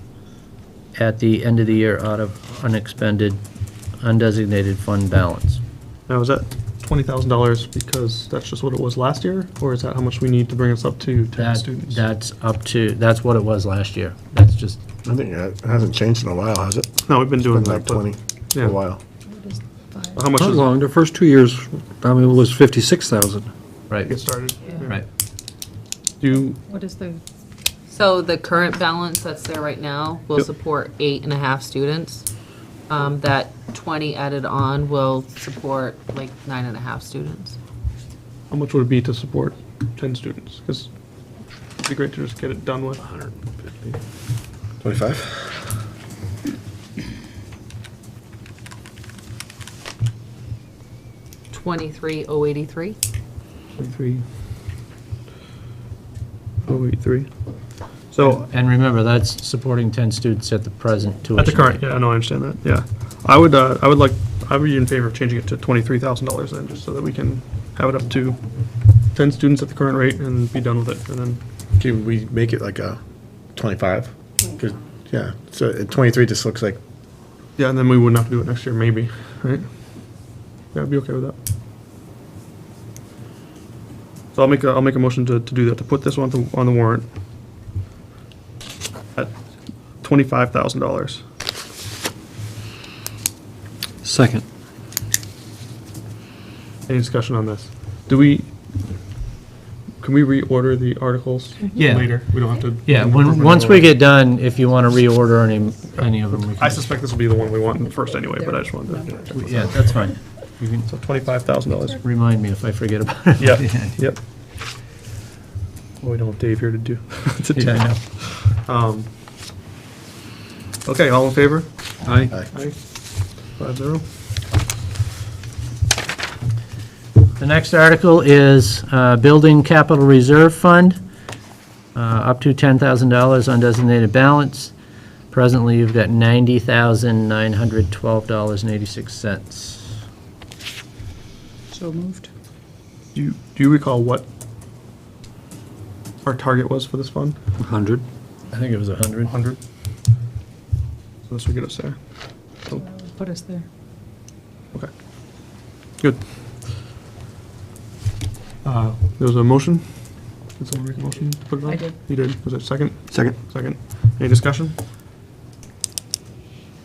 at the end of the year out of unexpended, undesignated fund balance. Now, is that $20,000 because that's just what it was last year? Or is that how much we need to bring us up to 10 students? That's up to, that's what it was last year. That's just, I think it hasn't changed in a while, has it? No, we've been It's doing been that, like but 20 for yeah. a while. how much Not is long, the first 2 years, I mean, it was 56,000. right, get started? right. Do you, What is the, So the current balance that's there right now will Yep. support 8.5 students. That 20 added on will support like 9.5 students. how much would it be to support 10 students? Because it'd be great to just get it done with. 25? $23,083. 23. 083. So, And remember, that's supporting 10 students at the present tuition. at the current, yeah, no, I understand that, yeah. I would be in favor of changing it to $23,000 then, just so that we can have it up to 10 students at the current rate and be done with it, and then, Can we make it like a 25? 'Cause, yeah, so at 23 just looks like, yeah, and then we wouldn't have to do it next year, maybe, right? Yeah, I'd be okay with that. So I'll make a motion to do that, to put this one on the warrant at $25,000. Second. Any discussion on this? Can we reorder the articles Yeah. later? We don't have to. Yeah, once we get done, if you want to reorder any of them, we I can. suspect this will be the one we want first anyway, but I just wanted to. Yeah, that's fine. You can So $25,000. remind me if I forget about it. Yep, yep. Well, we don't have Dave here to do. to do Yeah, I know. that. Okay, all in favor? Aye. Aye. 5-0. The next article is Building Capital Reserve Fund, up to $10,000 undesignated balance. Presently, you've got $90,912.86. So moved. Do you recall what our target was for this fund? 100. I think it was 100. 100? So this will get us there. So, Put us there. okay. Good. There was a motion? Did someone make a motion to put it on? I did. You did? Was it second? second. Second. Any discussion?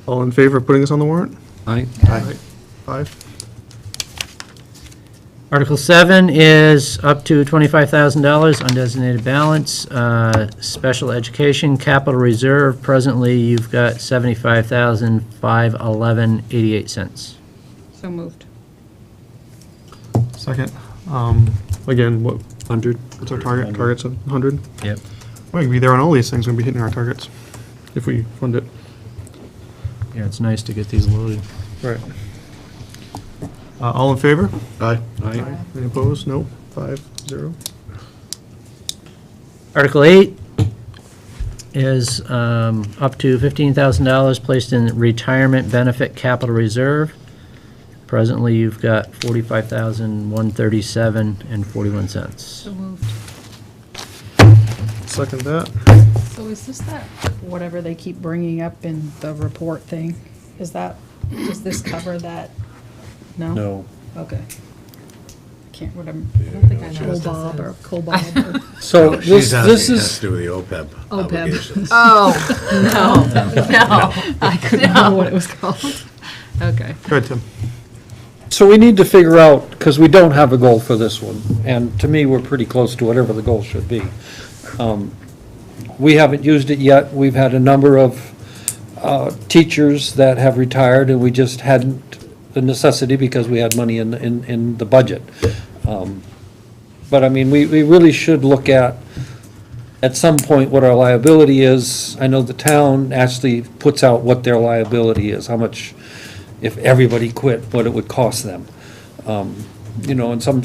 All in favor of putting this on the warrant? Aye. Aye. 5. Article 7 is up to $25,000 undesignated balance. Special Education Capital Reserve, presently you've got $75,511.88. So moved. Second. Again, what, 100. what's our target? Target's of 100? Yep. We can be there on all these things, we're gonna be hitting our targets, if we fund it. Yeah, it's nice to get these loaded. Right. All in favor? Aye. Aye. Any opposed? No? 5-0. Article 8 is up to $15,000 placed in Retirement Benefit Capital Reserve. Presently, you've got $45,137.41. So moved. Second that. So is this that, whatever they keep bringing up in the report thing? Is that, does this cover that? No? No. Okay. Can't, whatever. I don't think I know what Cobob or this is. Cobob or. So this has is, to do with the OPEB OPEB. obligations. Oh, no. I couldn't remember what it was called. Okay. Go ahead, Tim. so we need to figure out, because we don't have a goal for this one, and to me, we're pretty close to whatever the goal should be. We haven't used it yet. We've had a number of teachers that have retired, and we just hadn't the necessity because we had money in the budget. But I mean, we really should look at some point what our liability is. I know the town actually puts out what their liability is, how much, if everybody quit, what it would cost them. You know, and at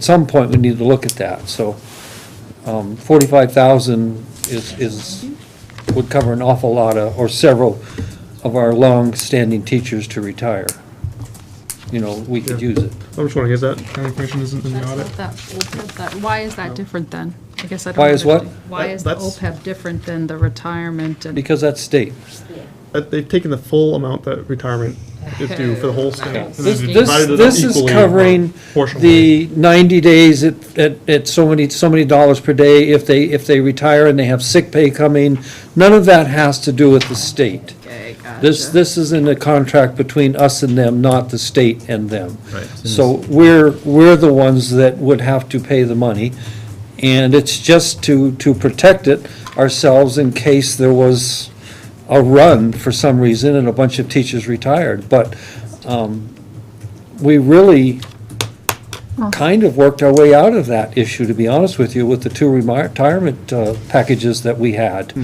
some point, we need to look at that, so 45,000 would cover an awful lot of, or several of our long-standing teachers to retire. You know, we could Yeah. use it. I'm just wondering, is that kind of information isn't in the audit? Why is that different then? I guess I don't Why is what? understand. Why is the That's- OPEB different than the retirement and? Because that's state. They've taken the full amount that retirement is due for the whole state. and This, they've divided it up this is equally, covering proportionally. the 90 days at so many dollars per day if they retire and they have sick pay coming. None of that has to do with the state. Okay, gotcha. This is in a contract between us and them, not the state and them. Right. So we're the ones that would have to pay the money, and it's just to protect it ourselves in case there was a run for some reason and a bunch of teachers retired. But we really kind of worked our way out of that issue, to be honest with you, with the two retirement packages that we had.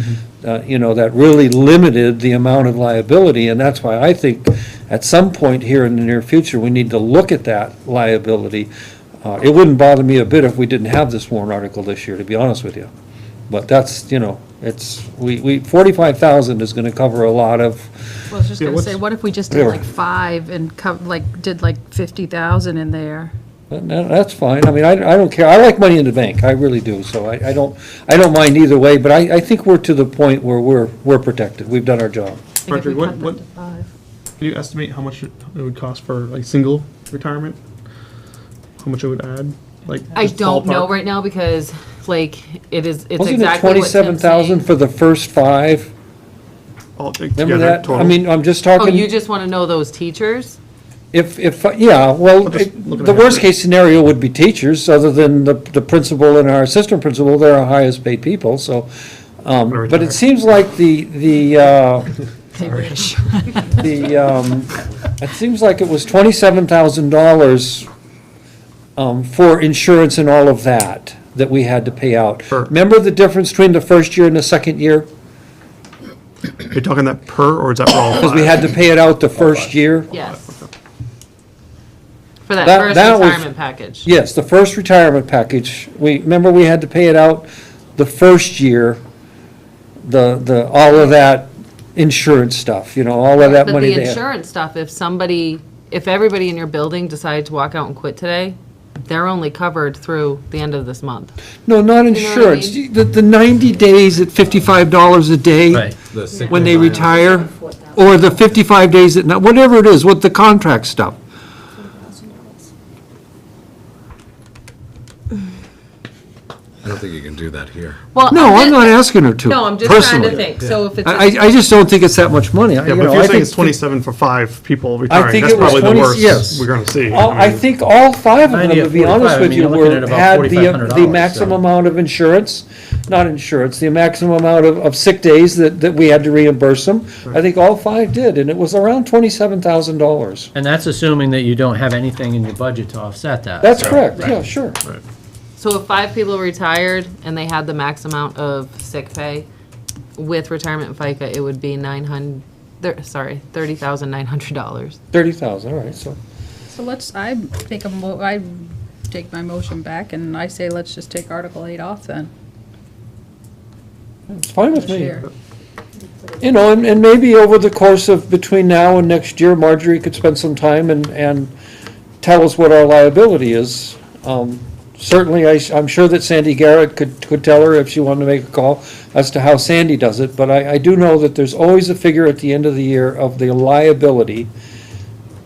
You know, that really limited the amount of liability, and that's why I think at some point here in the near future, we need to look at that liability. It wouldn't bother me a bit if we didn't have this warrant article this year, to be honest with you. But that's, you know, It's, 45,000 is gonna cover a lot of, Well, I was just Yeah, gonna what's- say, what if we just did Yeah. like 5 and did like 50,000 in there? that's fine. I mean, I don't care. I like money in the bank, I really do, so I don't mind either way, but I think we're to the point where we're protected. We've done our job. I think if Marjorie, we what- cut that what- to 5. Can you estimate how much it would cost for like single retirement? How much it would add? Like I just don't know ballpark? right now because, like, it's Wasn't it exactly what Tim's 27,000 saying. for the first 5? All Remember together, that? I total? mean, I'm just Oh, talking. you just want to know those teachers? Yeah, well, I'm just looking the ahead. worst-case scenario would be teachers, other than the principal and our assistant principal, they're our highest-paid people, so. But retire. it seems like it seems like it was $27,000 for insurance and all of that we had to pay out. Per- Remember the difference between the first year and the second year? You're talking that per, or is that for all Because we five? had to pay it out the first year? Yes. For that That- first that was- retirement package. Yes, the first retirement package. Remember we had to pay it out the first year, all of that insurance stuff, all of that But money the they had. insurance stuff, if everybody in your building decided to walk out and quit today, they're only covered through the end of this month. No, not know what I insurance. The 90 days at $55 a day Right. The sick when they leave. retire, or the 55 days at, whatever it is, what the contract stuff. I don't think you can do that here. Well, No, I'm not asking her to. No, I'm just trying to personally. think, so if it's. I just don't think it's that much money. Yeah, but if you're saying it's 27 for 5 people retiring, think that's it was probably the 20 worst yes. we're gonna see. I think all 5 of them, 90 to at be honest 45, with I you, mean, you're looking at about had the $4,500, maximum so. amount of insurance, not insurance, the maximum amount of sick days that we had to reimburse them. I think all 5 did, and it was around $27,000. And that's assuming that you don't have anything in your budget to offset that. That's so- correct, yeah, sure. So if 5 people retired and they had the max amount of sick pay, with retirement and FICA, it would be $30,900. 30,000, all right, so. So I take my motion back, and I say let's just take Article 8 off then. It's fine with this me. year. And maybe over the course of between now and next year, Marjorie could spend some time and tell us what our liability is. Certainly, I'm sure that Sandy Garrett could tell her if she wanted to make a call as to how Sandy does it, but I do know that there's always a figure at the end of the year of the liability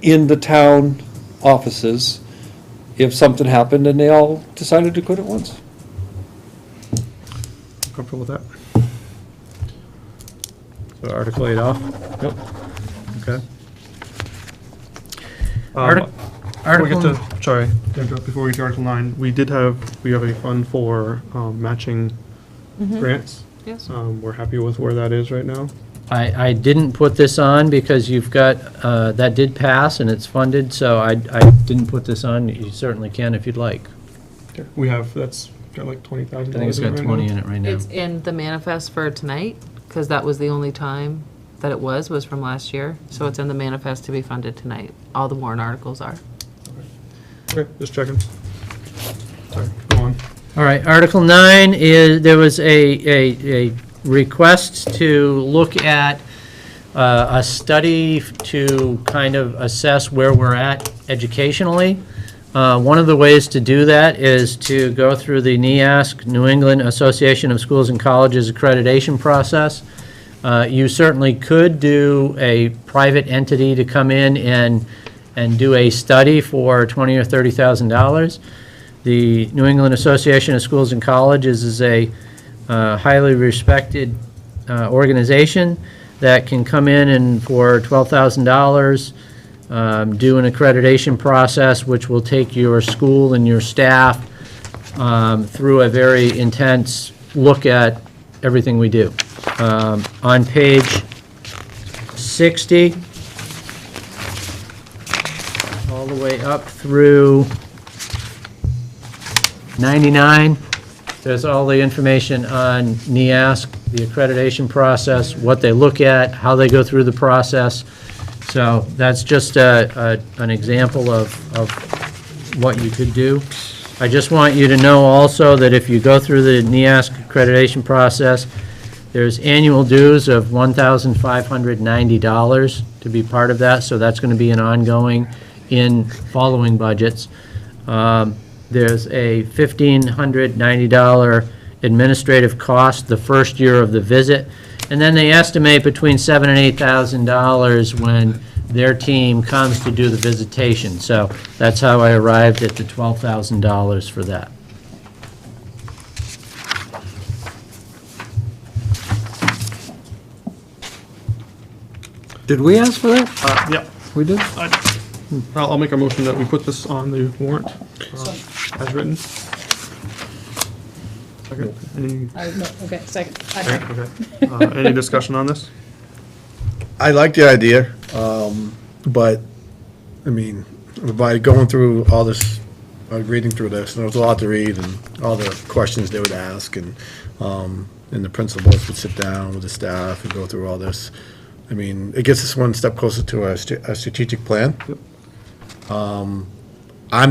in the town offices if something happened and they all decided to quit at once. Comfortable with that? So Article 8 off? Yep. Okay. Artic- Before we get Article, to, sorry, to interrupt, before we get to Article 9, we have a fund for matching grants. Yes. We're happy with where that is right now. I didn't put this on because you've got, that did pass and it's funded, so I didn't put this on. You certainly can if you'd like. We have, that's got like $20,000. I think it's got 20 in it right now. It's in the manifest for tonight, because that was the only time that it was from last year. So it's in the manifest to be funded tonight. All the warrant articles are. Okay, just checking. Sorry, go on. All right, Article 9 is, there was a request to look at a study to kind of assess where we're at educationally. One of the ways to do that is to go through the NEASC, New England Association of Schools and Colleges accreditation process. You certainly could do a private entity to come in and do a study for $20,000 or $30,000. The New England Association of Schools and Colleges is a highly respected organization that can come in and for $12,000 do an accreditation process which will take your school and your staff through a very intense look at everything we do. On page 60, all the way up through 99, there's all the information on NEASC, the accreditation process, what they look at, how they go through the process. So that's just an example of what you could do. I just want you to know also that if you go through the NEASC accreditation process, There's annual dues of $1,590 to be part of that, so that's going to be an ongoing in following budgets. There's a $1,590 administrative cost the first year of the visit, and then they estimate between $7,000 and $8,000 when their team comes to do the visitation. So that's how I arrived at the $12,000 for that. Did we ask for that? Yep. We did? I'll make a motion that we put this on the warrant as written. Second. Any, Okay, second. okay. Any discussion on this? I like the idea, but, I mean, by going through all this, reading through this, there was a lot to read, and all the questions they would ask, and the principals would sit down with the staff and go through all this. I mean, it gets us one step closer to a strategic plan. Yep. I'm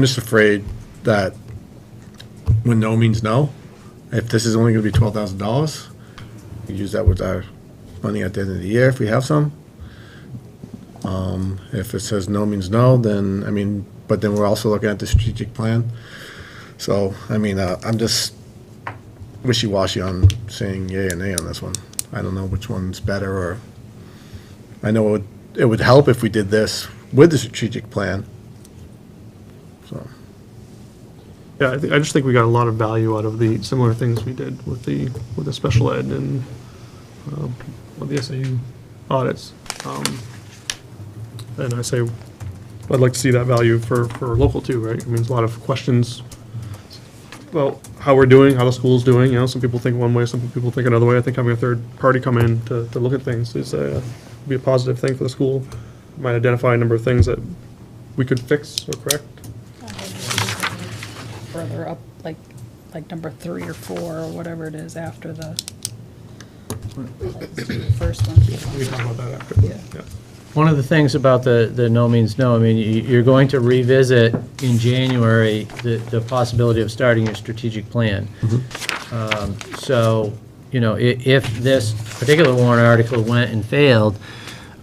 just afraid that when no means no, if this is only gonna be $12,000, we use that with our money at the end of the year if we have some. If it says no means no, then, I mean, but then we're also looking at the strategic plan. So, I mean, I'm just wishy-washy on saying yay or nay on this one. I don't know which one's better, or, I know it would help if we did this with the strategic plan. So, Yeah, I just think we got a lot of value out of the similar things we did with the special ed and with the SAU audits. And I say, I'd like to see that value for local too, right? I mean, there's a lot of questions about how we're doing, how the school's doing, you know, some people think one way, some people think another way. I think having a third party come in to look at things is be a positive thing for the school. Might identify a number of things that we could fix or correct. Further up, like number 3 or 4 or whatever it is after the first one. We can talk about that after. Yeah. One of the things about the no means no, I mean, you're going to revisit in January the possibility of starting your strategic plan. So, you know, if this particular warrant article went and failed,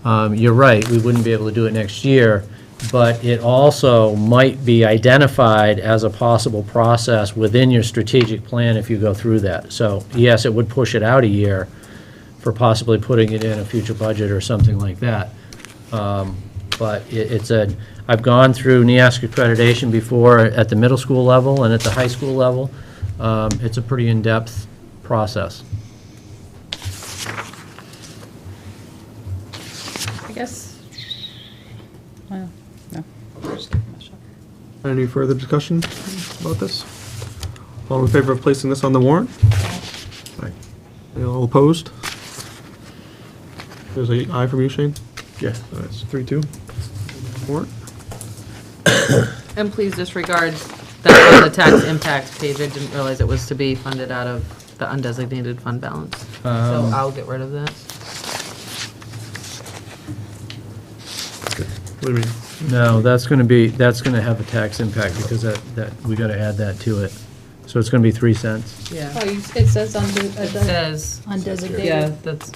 you're right, we wouldn't be able to do it next year, but it also might be identified as a possible process within your strategic plan if you go through that. So, yes, it would push it out a year for possibly putting it in a future budget or something like that. But I've gone through NEASC accreditation before at the middle school level and at the high school level. It's a pretty in-depth process. I guess, well, no. Any further discussion about this? All in favor of placing this on the warrant? Any all opposed? There's a aye from you, Shane? yeah. That's 3-2. Warrant? And please disregard that on the tax impact page. I didn't realize it was to be funded out of the undesignated fund balance. So I'll get rid of that. What do you mean? No, that's going to have a tax impact because that we got to add that to it. So it's going to be 3 cents. Yeah. Oh, it says It says, undesignated. yeah, That's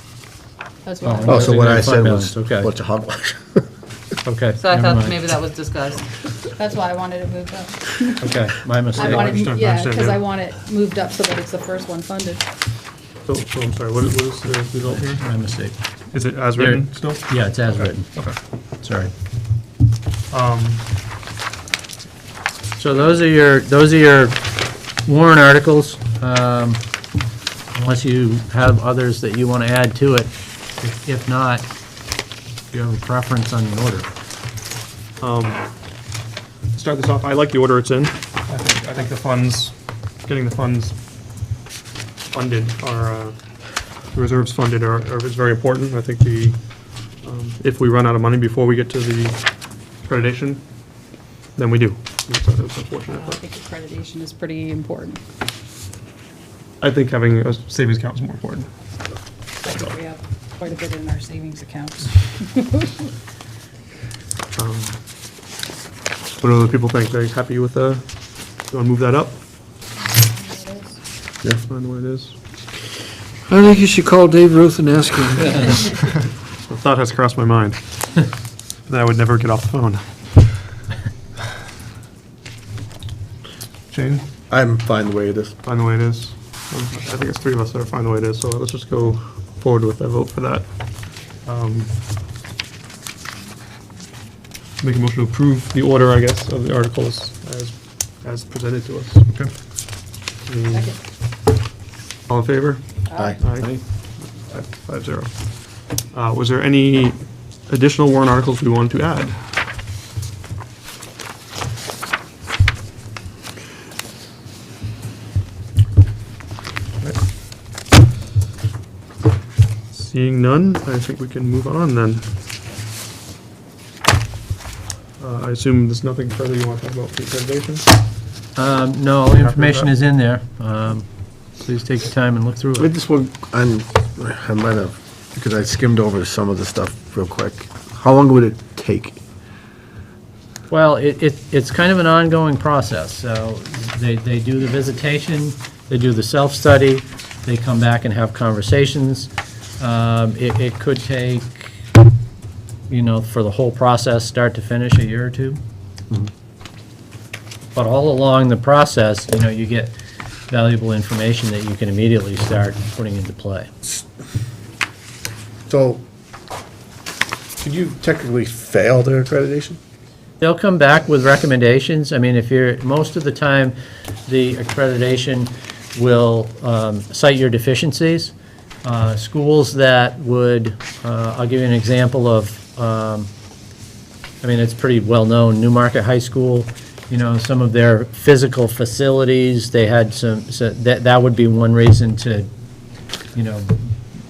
what Oh, so what I said Fund was, balance, okay. what's a hogwash? Okay. so I never thought mind. maybe that was discussed. That's why I wanted it moved up. Okay, my mistake. I want understand, it, yeah, understand, because yeah. I want it moved up so that it's the first one funded. So I'm sorry, what is the result here? My mistake. Is it as There- written still? Yeah, it's as written. Okay. Sorry. Um, So those are your warrant articles, unless you have others that you want to add to it. If not, you have a preference on the order. Start this off, I like the order it's in. I think the funds, getting the funds funded are, the reserves funded is very important. I think if we run out of money before we get to the accreditation, then we do. It's unfortunate, I but think accreditation is pretty important. I think having a savings account is more important. I think we have quite a bit in our savings accounts. What do other people think? Are you happy with you want to move that up? Yeah. Find where it is. I think you should call Dave Ruth and ask him. The thought has crossed my mind. That I would never get off the phone. Jane, I'm fine the way it is. fine the way it is. I think it's three of us that are fine the way it is, so let's just go forward with a vote for that. Make a motion to approve the order, I guess, of the articles as presented to us. Okay. All in favor? Aye. Aye. 5-0. Was there any additional warrant articles we wanted to add? Seeing none, I think we can move on then. I assume there's nothing further you want to talk about for accreditation? No, all the information is in there. Please take your time and look through I it. just want, I might have, because I skimmed over some of the stuff real quick. How long would it take? Well, it's kind of an ongoing process, so they do the visitation, they do the self-study, they come back and have conversations. It could take, for the whole process, start to finish, a year or two. But all along the process, you get valuable information that you can immediately start putting into play. So, could you technically fail the accreditation? They'll come back with recommendations. I mean, most of the time, the accreditation will cite your deficiencies. Schools that would, I'll give you an example of, it's pretty well-known, Newmarket High School, some of their physical facilities, they had that would be one reason to,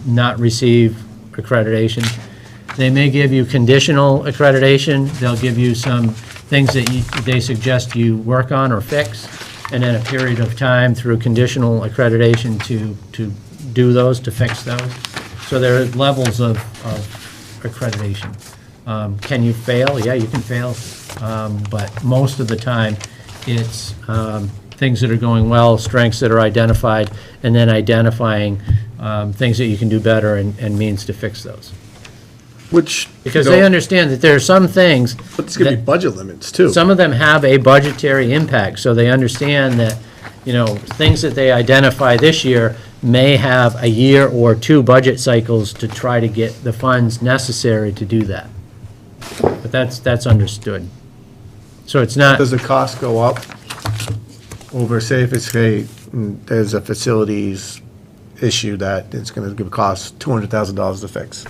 not receive accreditation. They may give you conditional accreditation. They'll give you some things that they suggest you work on or fix, and then a period of time through conditional accreditation to do those, to fix those. So there are levels of accreditation. Can you fail? Yeah, you can fail. But most of the time, it's things that are going well, strengths that are identified, and then identifying things that you can do better and means to fix those. Which, Because they understand that there are some things. But there's going to be budget limits, too. Some of them have a budgetary impact, so they understand that, things that they identify this year may have a year or two budget cycles to try to get the funds necessary to do that. But that's understood. So it's not, Does the cost go up over, say, if it's, there's a facilities issue that it's going to cost $200,000 to fix?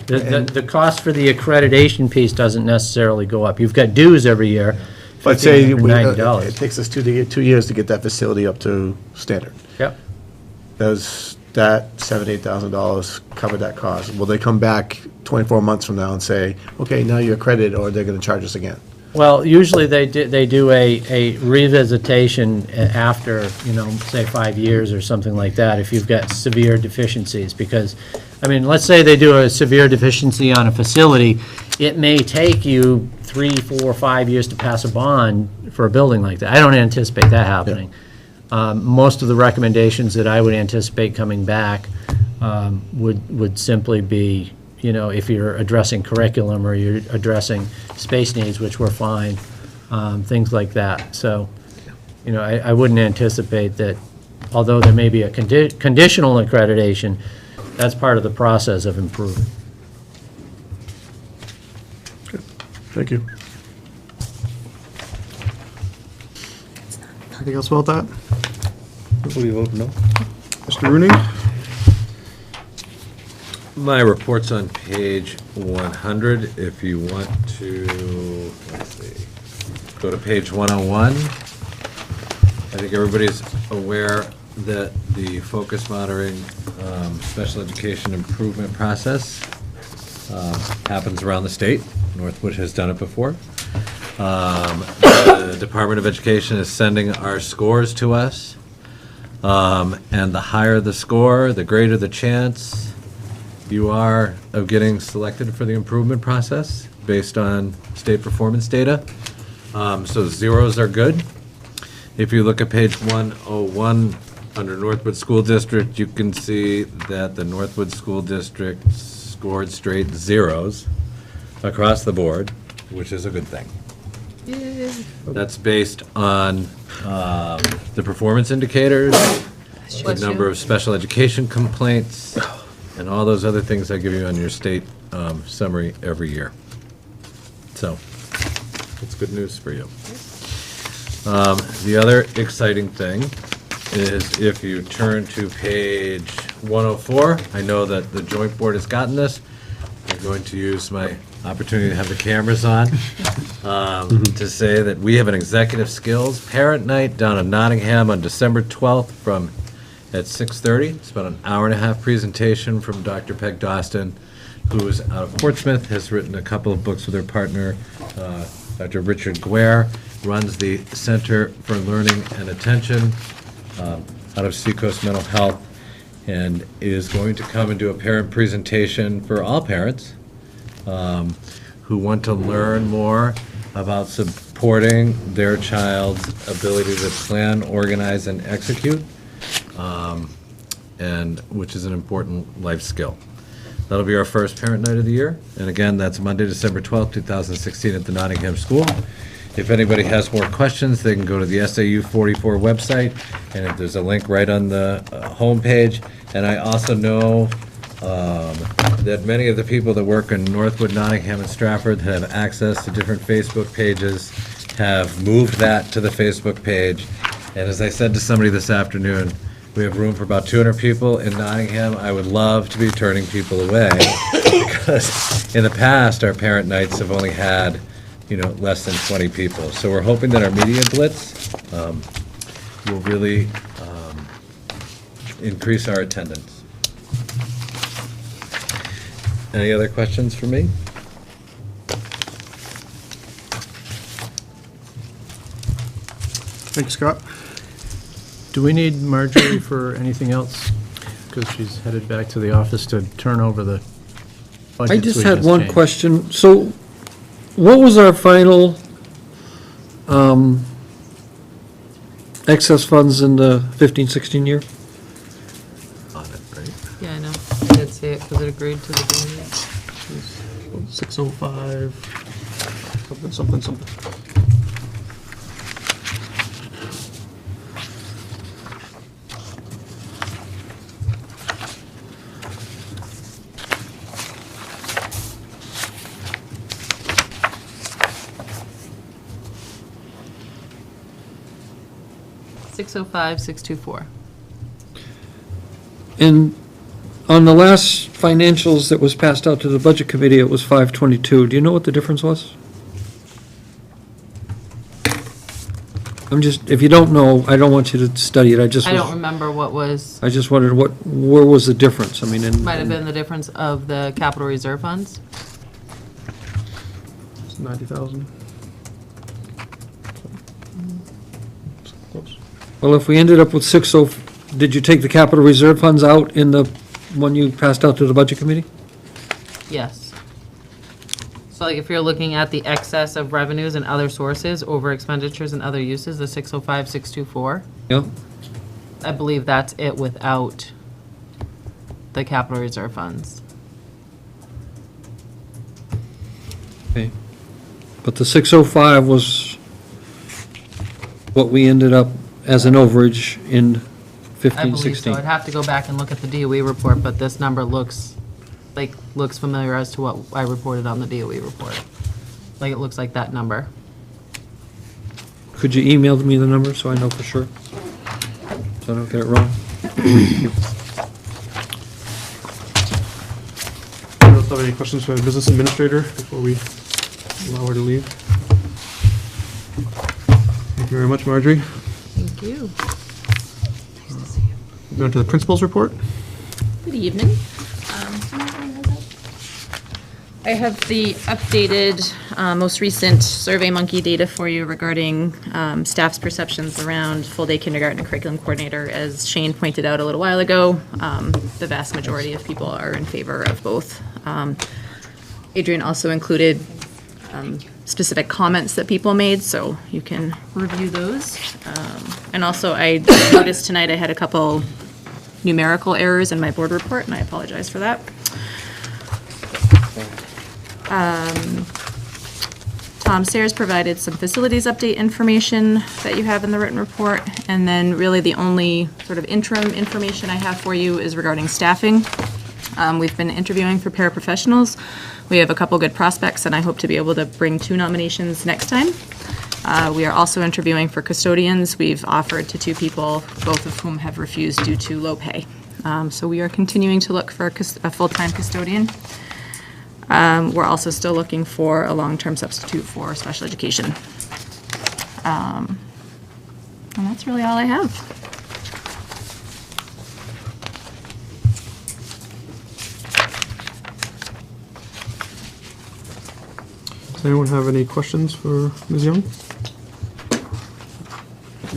the cost for the accreditation piece doesn't necessarily go up. You've got dues every year, But say, $1,590. it takes us 2 years to get that facility up to standard. Yep. Does that $8,000 cover that cost? Will they come back 24 months from now and say, okay, now you're accredited, or they're going to charge us again? Well, usually they do a revisitation after, say 5 years or something like that, if you've got severe deficiencies, because, let's say they do a severe deficiency on a facility, it may take you 3, 4, 5 years to pass a bond for a building like that. I don't anticipate that happening. Most of the recommendations that I would anticipate coming back would simply be, if you're addressing curriculum or you're addressing space needs, which we're fine, things like that. So, I wouldn't anticipate that, although there may be a conditional accreditation, that's part of the process of improvement. Thank you. Anything else about that? What do you vote, no? Mr. Rooney? My report's on page 100. If you want to, let's see, go to page 101. I think everybody's aware that the focus monitoring special education improvement process happens around the state. Northwood has done it before. The Department of Education is sending our scores to us. And the higher the score, the greater the chance you are of getting selected for the improvement process based on state performance data. So zeros are good. If you look at page 101 Under Northwood School District, you can see that the Northwood School District scored straight zeros across the board, which is a good thing. That's based on the performance indicators, the number of special education complaints, and all those other things I give you on your state summary every year. So, it's good news for you. The other exciting thing is if you turn to page 104, I know that the joint board has gotten this. I'm going to use my opportunity to have the cameras on to say that we have an executive skills parent night down in Nottingham on December 12th at 6:30. It's about an hour and a half presentation from Dr. Peg Dostin, who is out of Portsmouth, has written a couple of books with her partner, Dr. Richard Guare, runs the Center for Learning and Attention out of Seacoast Mental Health, and is going to come and do a parent presentation for all parents who want to learn more about supporting their child's ability to plan, organize, and execute, and which is an important life skill. That'll be our first parent night of the year, and again, that's Monday, December 12th, 2016 at the Nottingham School. If anybody has more questions, they can go to the SAU 44 website, and if there's a link right on the homepage. And I also know that many of the people that work in Northwood, Nottingham, and Stratford that have access to different Facebook pages have moved that to the Facebook page. And as I said to somebody this afternoon, we have room for about 200 people in Nottingham. I would love to be turning people away, because in the past, our parent nights have only had less than 20 people. So we're hoping that our media blitz will really increase our attendance. Any other questions for me? Thank you, Scott. Do we need Marjorie for anything else? Because she's headed back to the office to turn over the budgets. I just had one question. So what was our final excess funds in the 15-16 year? On it, right? Yeah, I know. I did see it because it agreed to the deal. 605, something. 605, 624. And on the last financials that was passed out to the budget committee, it was 522. Do you know what the difference was? I'm just, if you don't know, I don't want you to study it, I just I don't was, remember what was, I just wondered where was the difference? I mean, might have been the difference of the capital reserve funds. It's 90,000. Close. Well, if we ended up with did you take the capital reserve funds out in the one you passed out to the budget committee? Yes. So like if you're looking at the excess of revenues and other sources over expenditures and other uses, the 605, 624, Yeah. I believe that's it without the capital reserve funds. Okay. But the 605 was what we ended up as an overage in I 15, believe 16. so. I'd have to go back and look at the DOE report, but this number looks familiar as to what I reported on the DOE report. Like, it looks like that number. Could you email me the number so I know for sure? So I don't get it wrong? Anyone else have any questions for the business administrator before we allow her to leave? Thank you very much, Marjorie. Thank you. Going to the principal's report. Good evening. I have the updated, most recent SurveyMonkey data for you regarding staff's perceptions around full-day kindergarten and curriculum coordinator. As Shane pointed out a little while ago, the vast majority of people are in favor of both. Adrian also included specific comments that people made, so you can review those. And also, I noticed tonight I had a couple numerical errors in my board report, and I apologize for that. Tom Sayers provided some facilities update information that you have in the written report, and then really the only sort of interim information I have for you is regarding staffing. We've been interviewing for paraprofessionals. We have a couple good prospects, and I hope to be able to bring 2 nominations next time. We are also interviewing for custodians. We've offered to 2 people, both of whom have refused due to low pay. So we are continuing to look for a full-time custodian. We're also still looking for a long-term substitute for special education. And that's really all I have. Does anyone have any questions for Ms. Young?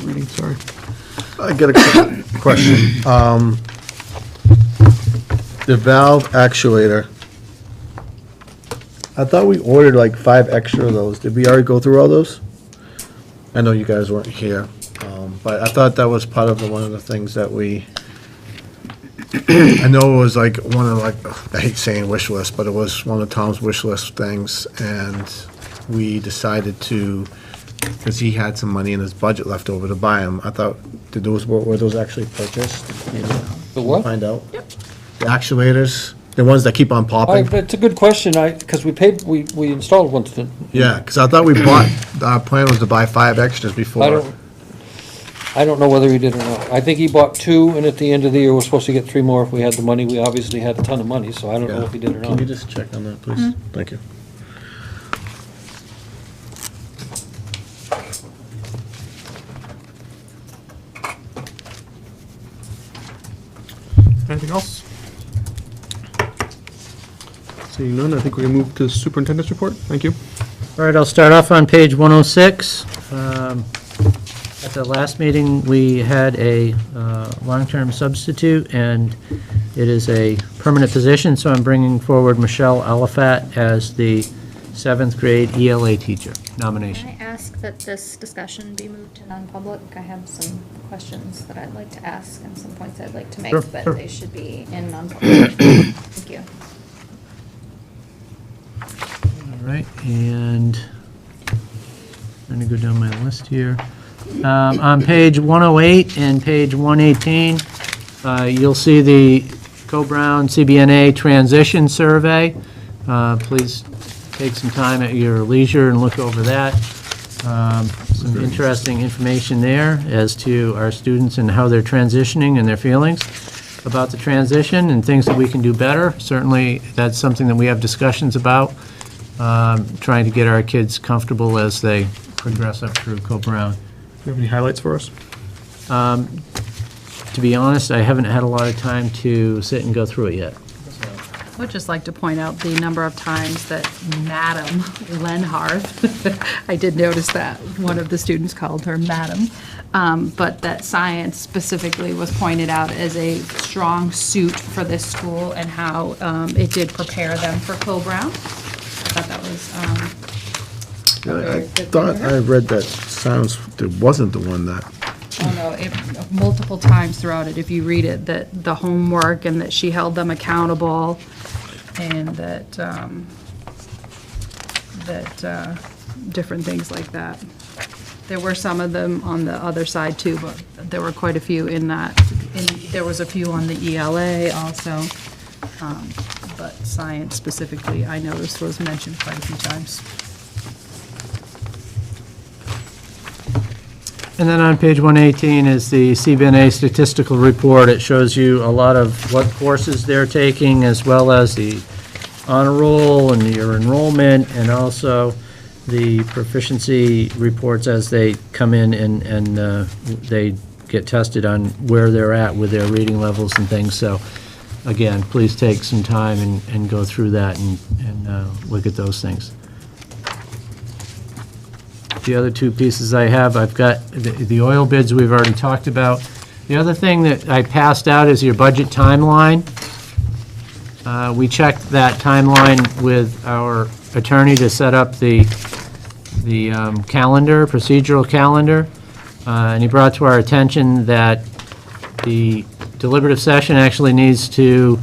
Reading, sorry. I get a question. The valve actuator, I thought we ordered like 5 extra of those. Did we already go through all those? I know you guys weren't here, but I thought that was part of one of the things that we, I know it was like one of I hate saying wish list, but it was one of Tom's wish list things, and we decided to, because he had some money in his budget left over to buy them. I thought, were those actually purchased? The what? Find out. Yep. The actuators, the ones that keep on popping. It's a good question, because we installed one to, Yeah, because I thought we bought, our plan was to buy 5 extras before. I don't know whether he did or not. I think he bought 2, and at the end of the year, we're supposed to get 3 more if we had the money. We obviously had a ton of money, so I don't know if he did or Can you not. just check on that, please? Thank you. Anything else? Seeing none, I think we can move to the superintendent's report. Thank you. All right, I'll start off on page 106. At the last meeting, we had a long-term substitute, and it is a permanent position, so I'm bringing forward Michelle Alifat as the 7th grade ELA teacher nomination. Can I ask that this discussion be moved to non-public? I have some questions that I'd like to ask and some points I'd like to make, Sure, but sure. they should be in non-public. Thank you. All right, and I'm going to go down my list here. On page 108 and page 118, you'll see the Co-Brown CBNA transition survey. Please take some time at your leisure and look over that. Some interesting information there as to our students and how they're transitioning and their feelings about the transition and things that we can do better. Certainly, that's something that we have discussions about, trying to get our kids comfortable as they progress up through Co-Brown. Do you have any highlights for us? To be honest, I haven't had a lot of time to sit and go through it yet. I would just like to point out the number of times that Madam Lenharth, I did notice that one of the students called her Madam, but that science specifically was pointed out as a strong suit for this school and how it did prepare them for Co-Brown. I thought that was I thought I read that sounds, it wasn't the one that, oh no, multiple times throughout it, if you read it, that the homework and that she held them accountable and that, different things like that. There were some of them on the other side too, but there were quite a few in that. And there was a few on the ELA also. But science specifically, I noticed was mentioned quite a few times. And then on page 118 is the CBNA statistical report. It shows you a lot of what courses they're taking, as well as the honor roll and your enrollment, and also the proficiency reports as they come in and they get tested on where they're at with their reading levels and things. So again, please take some time and go through that and look at those things. The other 2 pieces I have, I've got the oil bids we've already talked about. The other thing that I passed out is your budget timeline. We checked that timeline with our attorney to set up the the calendar, procedural calendar, and he brought to our attention that the deliberative session actually needs to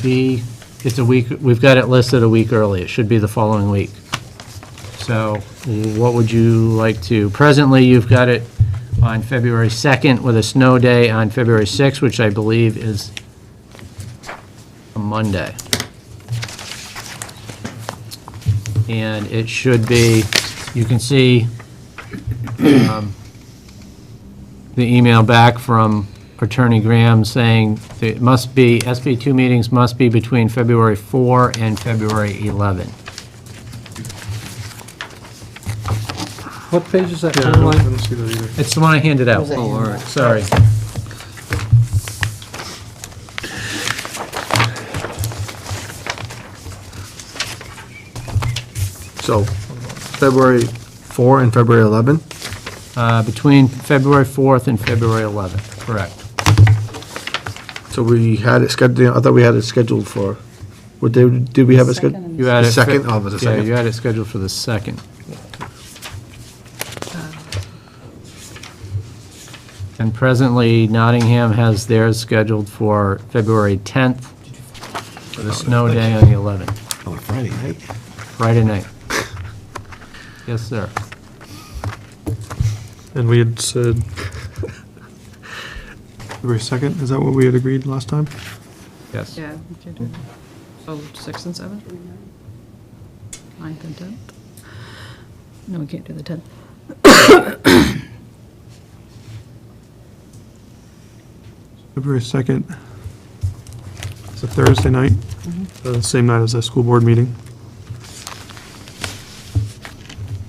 be, it's a week, we've got it listed a week early. It should be the following week. So what would you like to, presently, you've got it on February 2nd with a snow day on February 6th, which I believe is a Monday. And it should be, you can see the email back from Attorney Graham saying that it must be, SB2 meetings must be between February 4 and February 11. What page is that Yeah, I don't timeline? see that either. It's the one I handed out. Oh, all right. Sorry. So, February 4 and February 11? Between February 4th and February 11th, correct. So we had it scheduled, I thought we had it scheduled for, what day, did we have it scheduled? You had The it. second? Oh, it was the Yeah, second. you had it scheduled for the 2nd. And presently, Nottingham has theirs scheduled for February 10th, for the snow day on the 11th, On Friday night. Friday night. Yes, sir. And we had said February 2nd, is that what we had agreed last time? Yes. Yeah, we could do, so 6th and 7th? 9th and 10th? No, we can't do the 10th. February 2nd. It's a Thursday night, the same night as the school board meeting.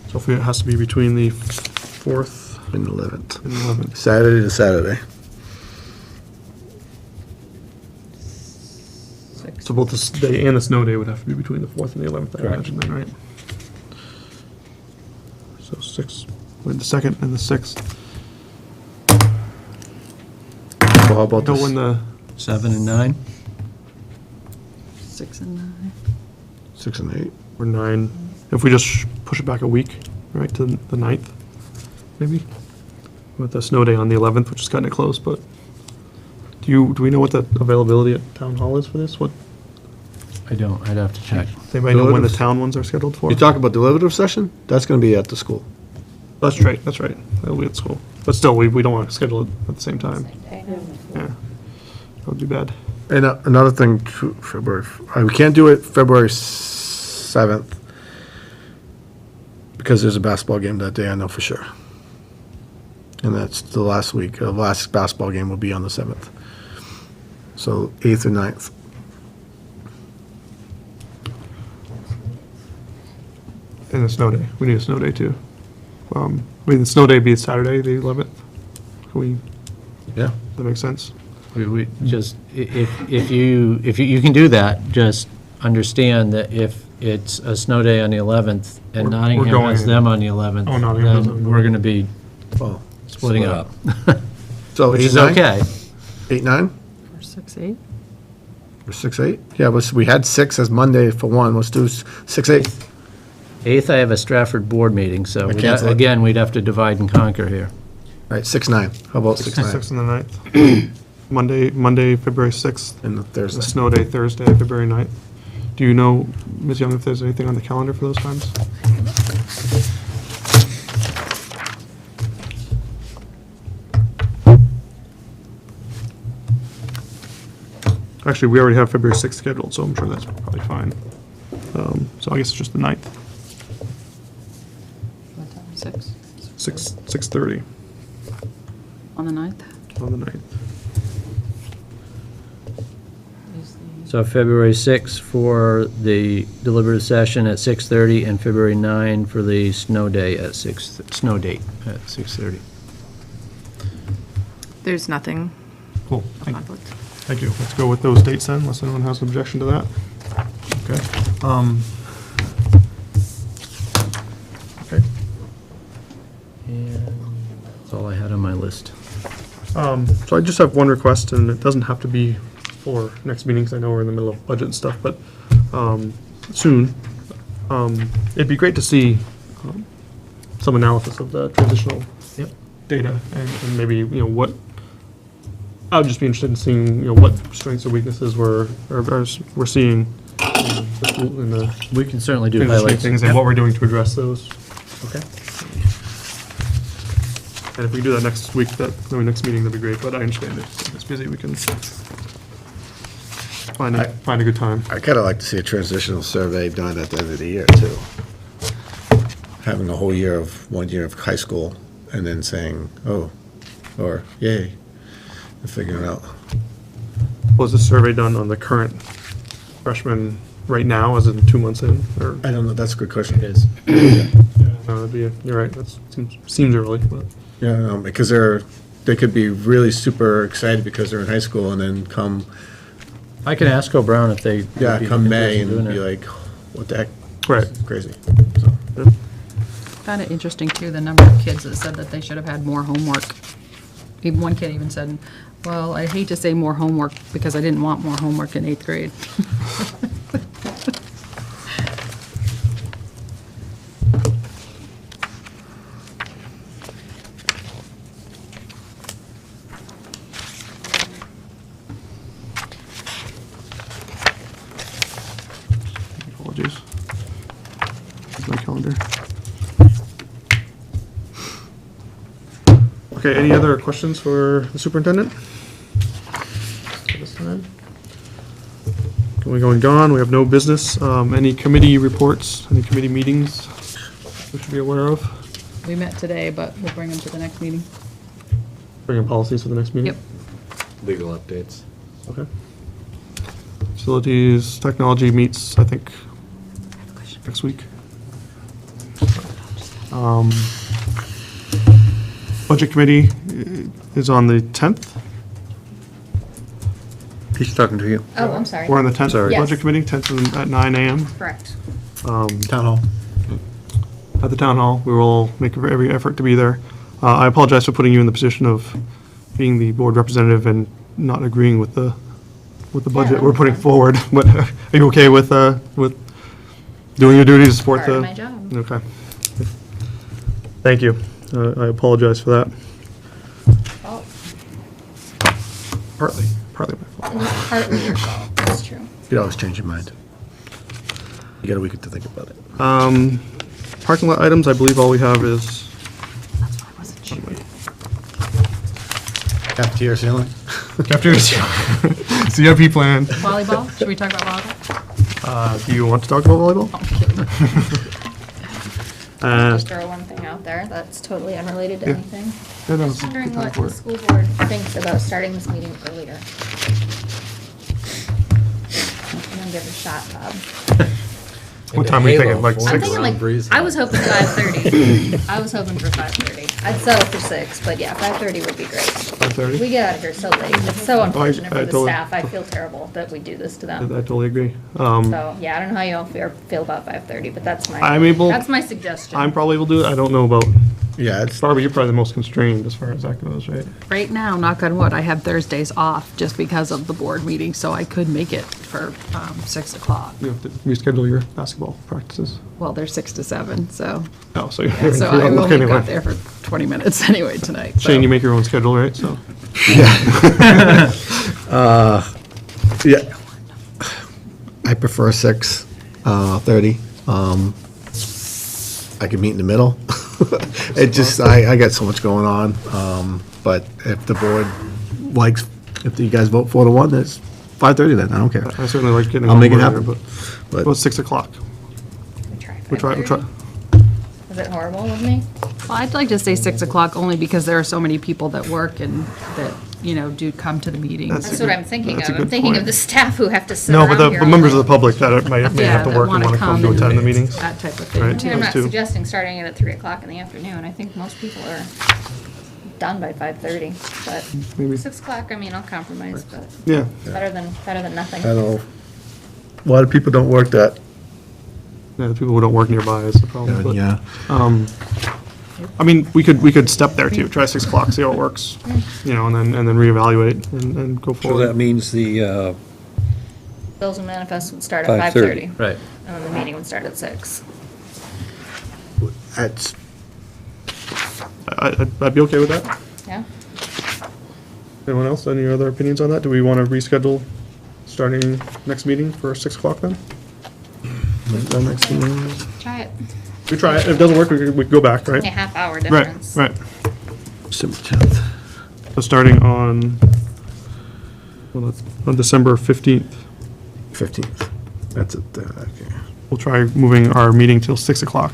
So if it has to be between the 4th And 11th. and 11th. Saturday to Saturday. So both the day and the snow day would have to be between the 4th and the 11th, I Correct. imagine then, right? So 6, with the 2nd and the 6th. So how about Know this? when the, 7 and 9? 6 and 9. 6 and 8. or 9, if we just push it back a week, right, to the 9th, maybe? With the snow day on the 11th, which is cutting it close, but do we know what the availability at town hall is for this? What, I don't, I'd have to check. does anybody know when the Deliberative. town ones are scheduled for? You talk about deliberative session? That's gonna be at the school. That's right, that's right. That'll be at school. But still, we don't want to schedule it at the same time. Yeah. That would be bad. And another thing, February, we can't do it February 7th because there's a basketball game that day, I know for sure. And that's the last week, the last basketball game will be on the 7th. So 8th and 9th. And the snow day. We need a snow day too. The snow day be Saturday, the 11th. Can we, Yeah. that makes sense? We just, if you can do that, just understand that if it's a snow day on the 11th and We're Nottingham going- has them on the 11th, Oh, Nottingham has them. then we're going to be Well, splitting Split up, so which 8, is 9? okay. 8, 9? Or 6, 8? Or 6, 8? Yeah, we had 6 as Monday for one. Let's do 6, 8. 8th, I have a Stratford board meeting, so cancel it. again, we'd have to divide and conquer here. All right, 6, 9. How about 6, 9? 6th and the 9th. Monday, February 6th. And the The Thursday. snow day, Thursday, February 9th. Do you know, Ms. Young, if there's anything on the calendar for those times? Actually, we already have February 6th scheduled, so I'm sure that's probably fine. So I guess it's just the 9th, What time? 6? 6:30 On the 9th? on the 9th. Is the- So February 6th for the deliberative session at 6:30 and February 9 for the snow day at snow date at 6:30. There's nothing Cool, of thank conflict. thank you. Let's go with those dates then, unless anyone has an objection to that. Okay. Okay. And that's all I had on my list. So I just have one request, and it doesn't have to be for next meeting, because I know we're in the middle of budget and stuff, but soon, It'd be great to see some analysis of the transitional Yep. data and maybe, what, I would just be interested in seeing, what strengths or weaknesses we're seeing in the We can certainly do transitioning highlights. things and what we're doing to address those. Okay. And if we do that next week, next meeting, that'd be great, but I understand if it's busy, we can find a good time. I kind of like to see a transitional survey done at the end of the year, too. Having a whole year of, 1 year of high school, and then saying, oh, or yay, and figuring out. Was the survey done on the current freshmen right now, as in 2 months in, or? I don't know, that's a good question. It is. No, you're right, that seems early, but. Yeah, because they could be really super excited because they're in high school, and then come, I can ask O'Brown if they. would yeah, be come May interested in and be doing it. like, what the heck? Right. It's crazy. Found it interesting, too, the number of kids that said that they should have had more homework. Even one kid even said, well, I hate to say more homework because I didn't want more homework in 8th grade. Apologies. My calendar. Okay, any other questions for the superintendent? At this time? Going, gone, we have no business. Any committee reports, any committee meetings we should be aware of? We met today, but we'll bring them to the next meeting. Bring in policies for the next meeting? Yep. Legal updates. Okay. Facilities, technology meets, I think, next week. Budget committee is on the 10th. He's talking to you. Oh, I'm sorry. We're on the 10th. Sorry. Yes. Budget committee, 10th at 9 a.m. Correct. Town hall. At the town hall. We will make every effort to be there. I apologize for putting you in the position of being the board representative and not agreeing with the budget we're putting forward. But are you okay with doing your duty to support Part the? of my job. Okay. Thank you. I apologize for that. Oh, Partly my fault. it was partly your fault, that's true. You can always change your mind. You got a week to think about it. Parking lot items, I believe all we have is. That's why I wasn't sure. Cafeteria ceiling? Cafeteria. CRP plan. Volleyball? Should we talk about volleyball? Do you want to talk about volleyball? Oh, I'm kidding. I'll just throw one thing out there that's totally unrelated to Yeah. anything. Yeah, no, Just it's a wondering good time what for the it. school board thinks about starting this meeting earlier. I'm gonna give it a shot, Bob. What time are you thinking, like I'm 6? thinking like, I was hoping 5:30. I was hoping for 5:30. I'd settle for 6, but yeah, 5:30 would be great. 5:30? We get out of here so late. It's so unfortunate I for the totally- staff. I feel terrible that we do this to I them. totally agree. So, yeah, I don't know how you all feel about 5:30, but that's I'm able- that's my suggestion. I'm probably able to do it. I don't know about, Yeah, it's, Barbara, you're probably the most constrained as far as that goes, right? Right now, knock on wood, I have Thursdays off just because of the board meeting, so I could make it for 6 o'clock. You have to reschedule your basketball practices. Well, they're 6 to 7, so, Oh, so you're so you're I on look only anyway. got there for 20 minutes anyway tonight. so. Shane, you make your own schedule, right? So, yeah. I prefer 6:30. I can meet in the middle. It just, I got so much going on. But if the board likes, if you guys vote 4-1, it's 5:30 then, I don't care. I certainly like getting I'll home make it earlier, happen. but But about 6 o'clock. We try We try. 5:30. Is it horrible with me? Well, I'd like to say 6 o'clock only because there are so many people that work and that, do come to the meetings. That's what I'm thinking That's a of. I'm good thinking point. of the staff who have to sit No, around but here the all members of night. the public that may Yeah, have to that work and wanna want to come to and attend the meetings. That type of thing. Right. too. I'm not Those two. suggesting starting it at 3 o'clock in the afternoon. I think most people are done by 5:30, but Maybe. 6 o'clock, I mean, I'll compromise, but Yeah. better than nothing. I know, a lot of people don't work that. Yeah, the people who don't work nearby is the problem. but, Yeah. I mean, we could step there too, try 6 o'clock, see how it works, and then reevaluate and go So that forward. means the Bills and manifests would start at 5:30. 5:30. Right. And then the meeting would start at 6. That's, I'd be okay with that. Yeah? Anyone else, any other opinions on that? Do we want to reschedule starting next meeting for 6 o'clock then? the next meeting. Try it. We try it, if it doesn't work, we can go back, right? Only a half-hour Right, difference. right. December 10th. So starting on, well, that's on December 15th, 15th. That's it, okay. we'll try moving our meeting till 6 o'clock.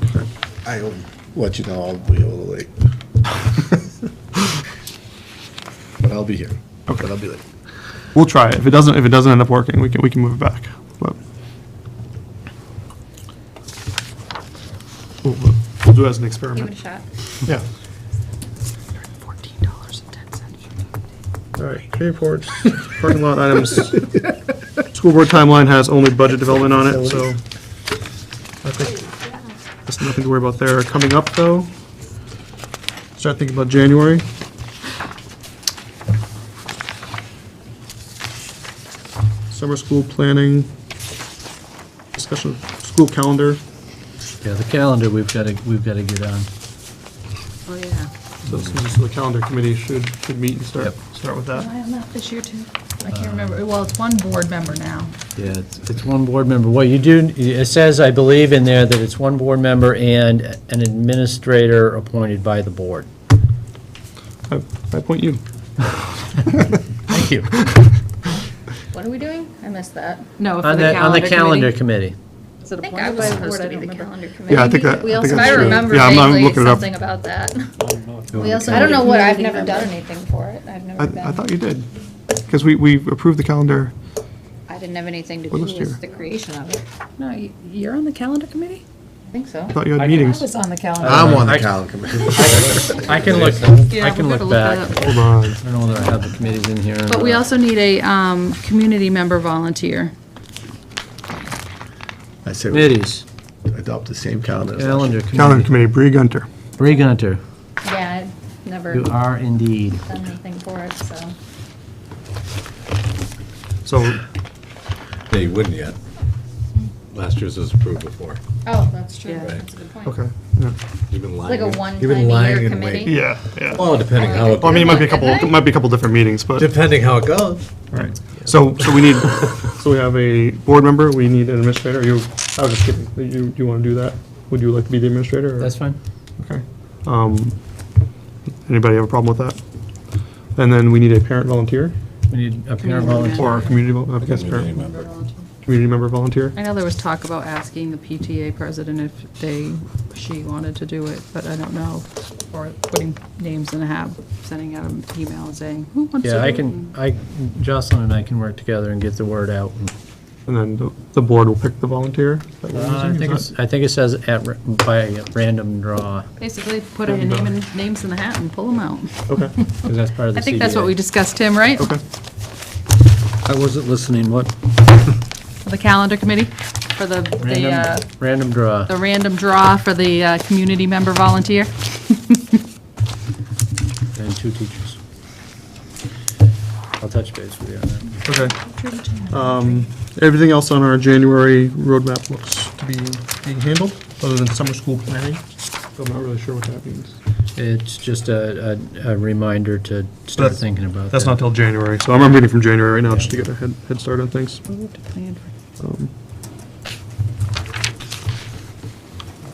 I'll let you know I'll be a little late. But I'll be here. Okay. But I'll be late. We'll try it. If it doesn't end up working, we can move it back. But we'll do it as an Give it a experiment. shot. Yeah. $14.10. All right, committee reports, parking lot items. School board timeline has only budget development on it, so I think there's nothing to worry about there. Coming up, though, start thinking about January. Summer school planning, discussion of school calendar. Yeah, the calendar, we've got to get on. Oh, yeah. So the calendar committee should meet and start with Am that. I on that this year too? I can't remember. Well, it's one board member now. Yeah, it's one board member. What you do, it says, I believe in there, that it's one board member and an administrator appointed by the board. I point you. Thank you. What are we doing? I missed that. No, for On the the calendar calendar committee. committee. Is it I think I appointed was by the supposed board? to I be don't the remember. calendar committee. Yeah, I think that, We I also, think I that's true. remember Yeah, I'm vaguely looking it up. something about that. We also I don't need a know what, I've community never done member. anything for it. I've never been. I thought you did, because we approved the calendar. I didn't have anything to do What was with your- the creation of it. No, you're on the calendar committee? I think so. I thought you had I- I meetings. was on the calendar. I'm on the calendar committee. I can look, Yeah, I can we'll look have to look back. that up. Hold on. I don't know whether I have the committees in here. or But we not. also need a community member volunteer. I say we Committees, adopt the same calendar. as last calendar year. Calendar committee. committee, Bree Gunter. Bree Gunter, Yeah, I've never you are indeed. done anything for it, so. So, Yeah, you wouldn't yet. Last year's was approved before. Oh, that's true. Yeah. That's a good point. okay, yeah. You've been It's like lying. a one You've been time a lying year and waiting. committee. Yeah. Well, depending how it Well, I mean, it might be a Good couple, night. it might be a couple different meetings, but, depending how it goes. right. So we need, so we have a board member, we need an administrator. I was just kidding. You want to do that? Would you like to be the administrator? or- That's fine. Okay. Anybody have a problem with that? And then we need a parent volunteer, We need a parent volunteer. or a community, I guess, Community parent, member. community member volunteer? I know there was talk about asking the PTA president if she wanted to do it, but I don't know. Or putting names in a hat, sending out an email and saying, who wants to do Yeah, it? Jocelyn and I can work together and get the word out. And then the board will pick the volunteer? that we're using? I think it says by random draw, Basically, put a name in, names in the hat and pull them out. Okay, because that's part of the I think that's what we CBA. discussed, Tim, right? okay. I wasn't listening, what? The calendar committee for the Random draw. random draw for the community member volunteer. And 2 teachers. I'll touch base with you on that. Okay. Everything else on our January roadmap looks to be being handled, other than summer school planning. So I'm not really sure what that means. It's just a reminder to start That's- thinking about that. That's not till January, so I'm reading from January right now, just to get a head start on things. Um,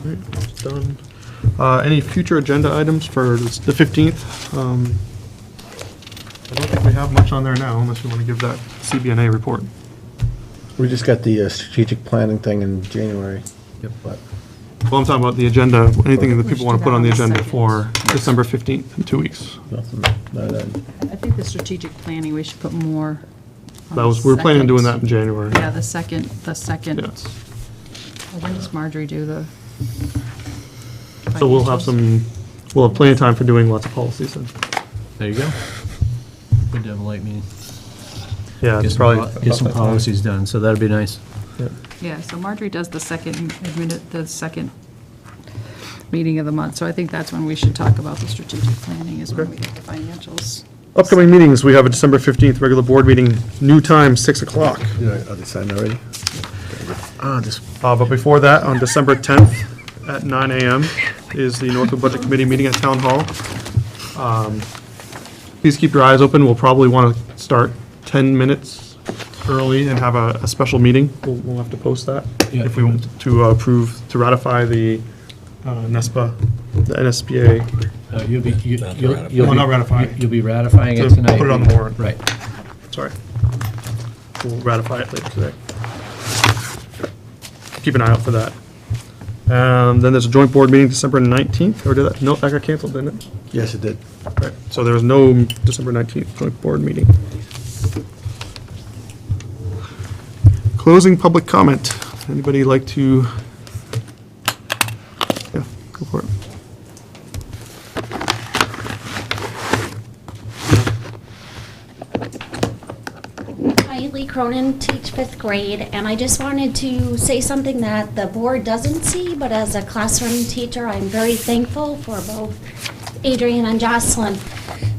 all right, that's done. Any future agenda items for the 15th? I don't think we have much on there now, unless you want to give that CBNA report. We just got the strategic planning thing in January. Yep. But Well, I'm talking about the agenda, anything that We people should want do to put that on the on the agenda 2nd. for December 15th, in 2 weeks. nothing, not, I think the strategic planning, we should put more. on That was, the we were planning on doing that second. in January. Yeah, the second. Yes. Well, when does Marjorie do the? So we'll have financials? we'll have plenty of time for doing lots of policies then. There you go. Good to have a late meeting. Yeah, Get it's some probably. get some about that time. policies done, so that'd be nice. Yeah, so Marjorie does the second meeting of the month, so I think that's when we should talk about the strategic planning, is when we get the financials. Upcoming meetings, we have a December 15th regular board meeting, new time, 6 o'clock. Are they signed already? Just, But before that, on December 10th at 9 a.m. is the Northwood Budget Committee meeting at Town Hall. Please keep your eyes open. We'll probably want to start 10 minutes early and have a special meeting. We'll have to post that Yeah. if we want to approve, to ratify the NESPA, the NSBA. You'll be, No, not ratifying. You'll be ratifying it To tonight. put it on the warrant. Right. Sorry. We'll ratify it later today. Keep an eye out for that. Then there's a joint board meeting December 19th, or did that, no, that got canceled, didn't it? yes, it did. Right, so there was no December 19th joint board meeting. Closing public comment. Anybody like to? Yeah, go for it. Hi, Lee Cronin, teach 5th grade, and I just wanted to say something that the board doesn't see, but as a classroom teacher, I'm very thankful for both Adrian and Jocelyn.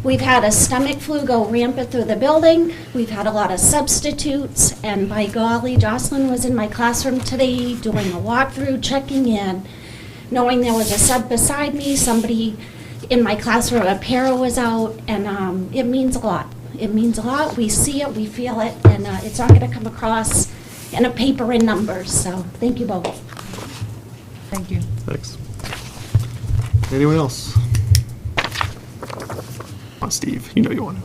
We've had a stomach flu go rampant through the building, we've had a lot of substitutes, and by golly, Jocelyn was in my classroom today doing a walkthrough, checking in, knowing there was a sub beside me, somebody in my classroom, a para was out, and it means a lot. It means a lot. We see it, we feel it, and it's not going to come across in a paper and numbers. So thank you both. Thank you. Thanks. Anyone else? Come on, Steve, you know you want to.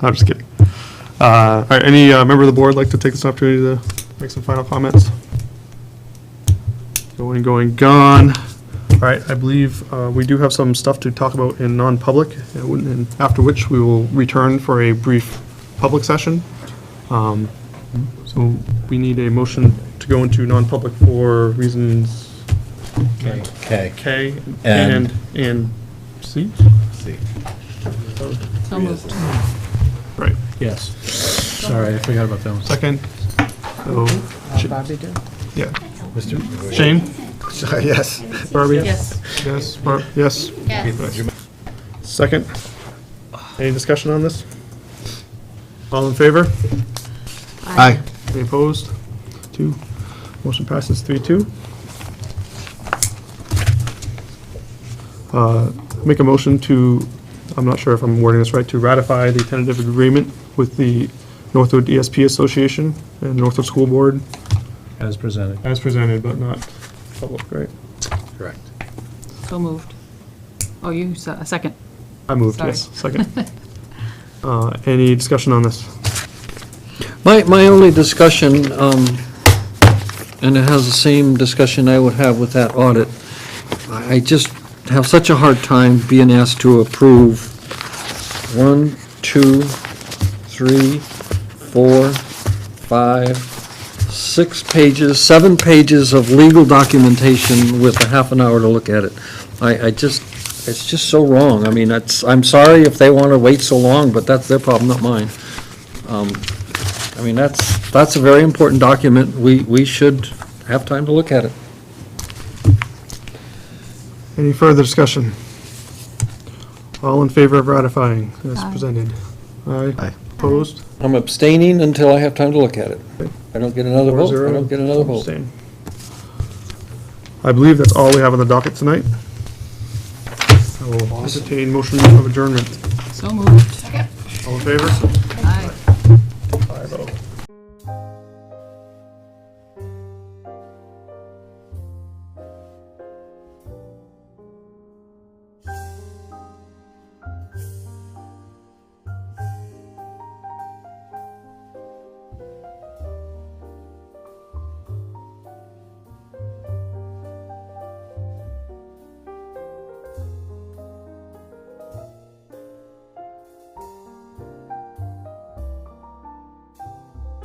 I'm just kidding. All right, any member of the board like to take this opportunity to make some final comments? Going, gone. All right, I believe we do have some stuff to talk about in non-public, and after which we will return for a brief public session. So we need a motion to go into non-public for reasons Okay. K And- and C? See. So moved. Right. Yes. Sorry, I forgot about that one. Second. So, Bobby did? yeah. Mr. Shane? Yes. Barbie? Yes. Yes. Yes. Yes. Second. Any discussion on this? All in favor? Aye. Any opposed? 2. Motion passes 3-2. Make a motion to, I'm not sure if I'm wording this right, to ratify the tentative agreement with the Northwood ESP Association and Northwood School Board As presented. as presented, but not public, right? Correct. So moved. Oh, you, a second. I moved, Sorry. yes, second. Any discussion on this? My only discussion, and it has the same discussion I would have with that audit, I just have such a hard time being asked to approve 1, 2, 3, 4, 5, 6 pages, 7 pages of legal documentation with a half an hour to look at it. It's just so wrong. I mean, I'm sorry if they want to wait so long, but that's their problem, not mine. I mean, that's a very important document. We should have time to look at it. Any further discussion? All in favor of ratifying as presented? Aye. Aye. Opposed? I'm abstaining until I have time to look at it. I don't get another vote, 4-0. I don't get another vote. Abstain. I believe that's all we have on the docket tonight. I will entertain motion of adjournment. So moved. All in favor?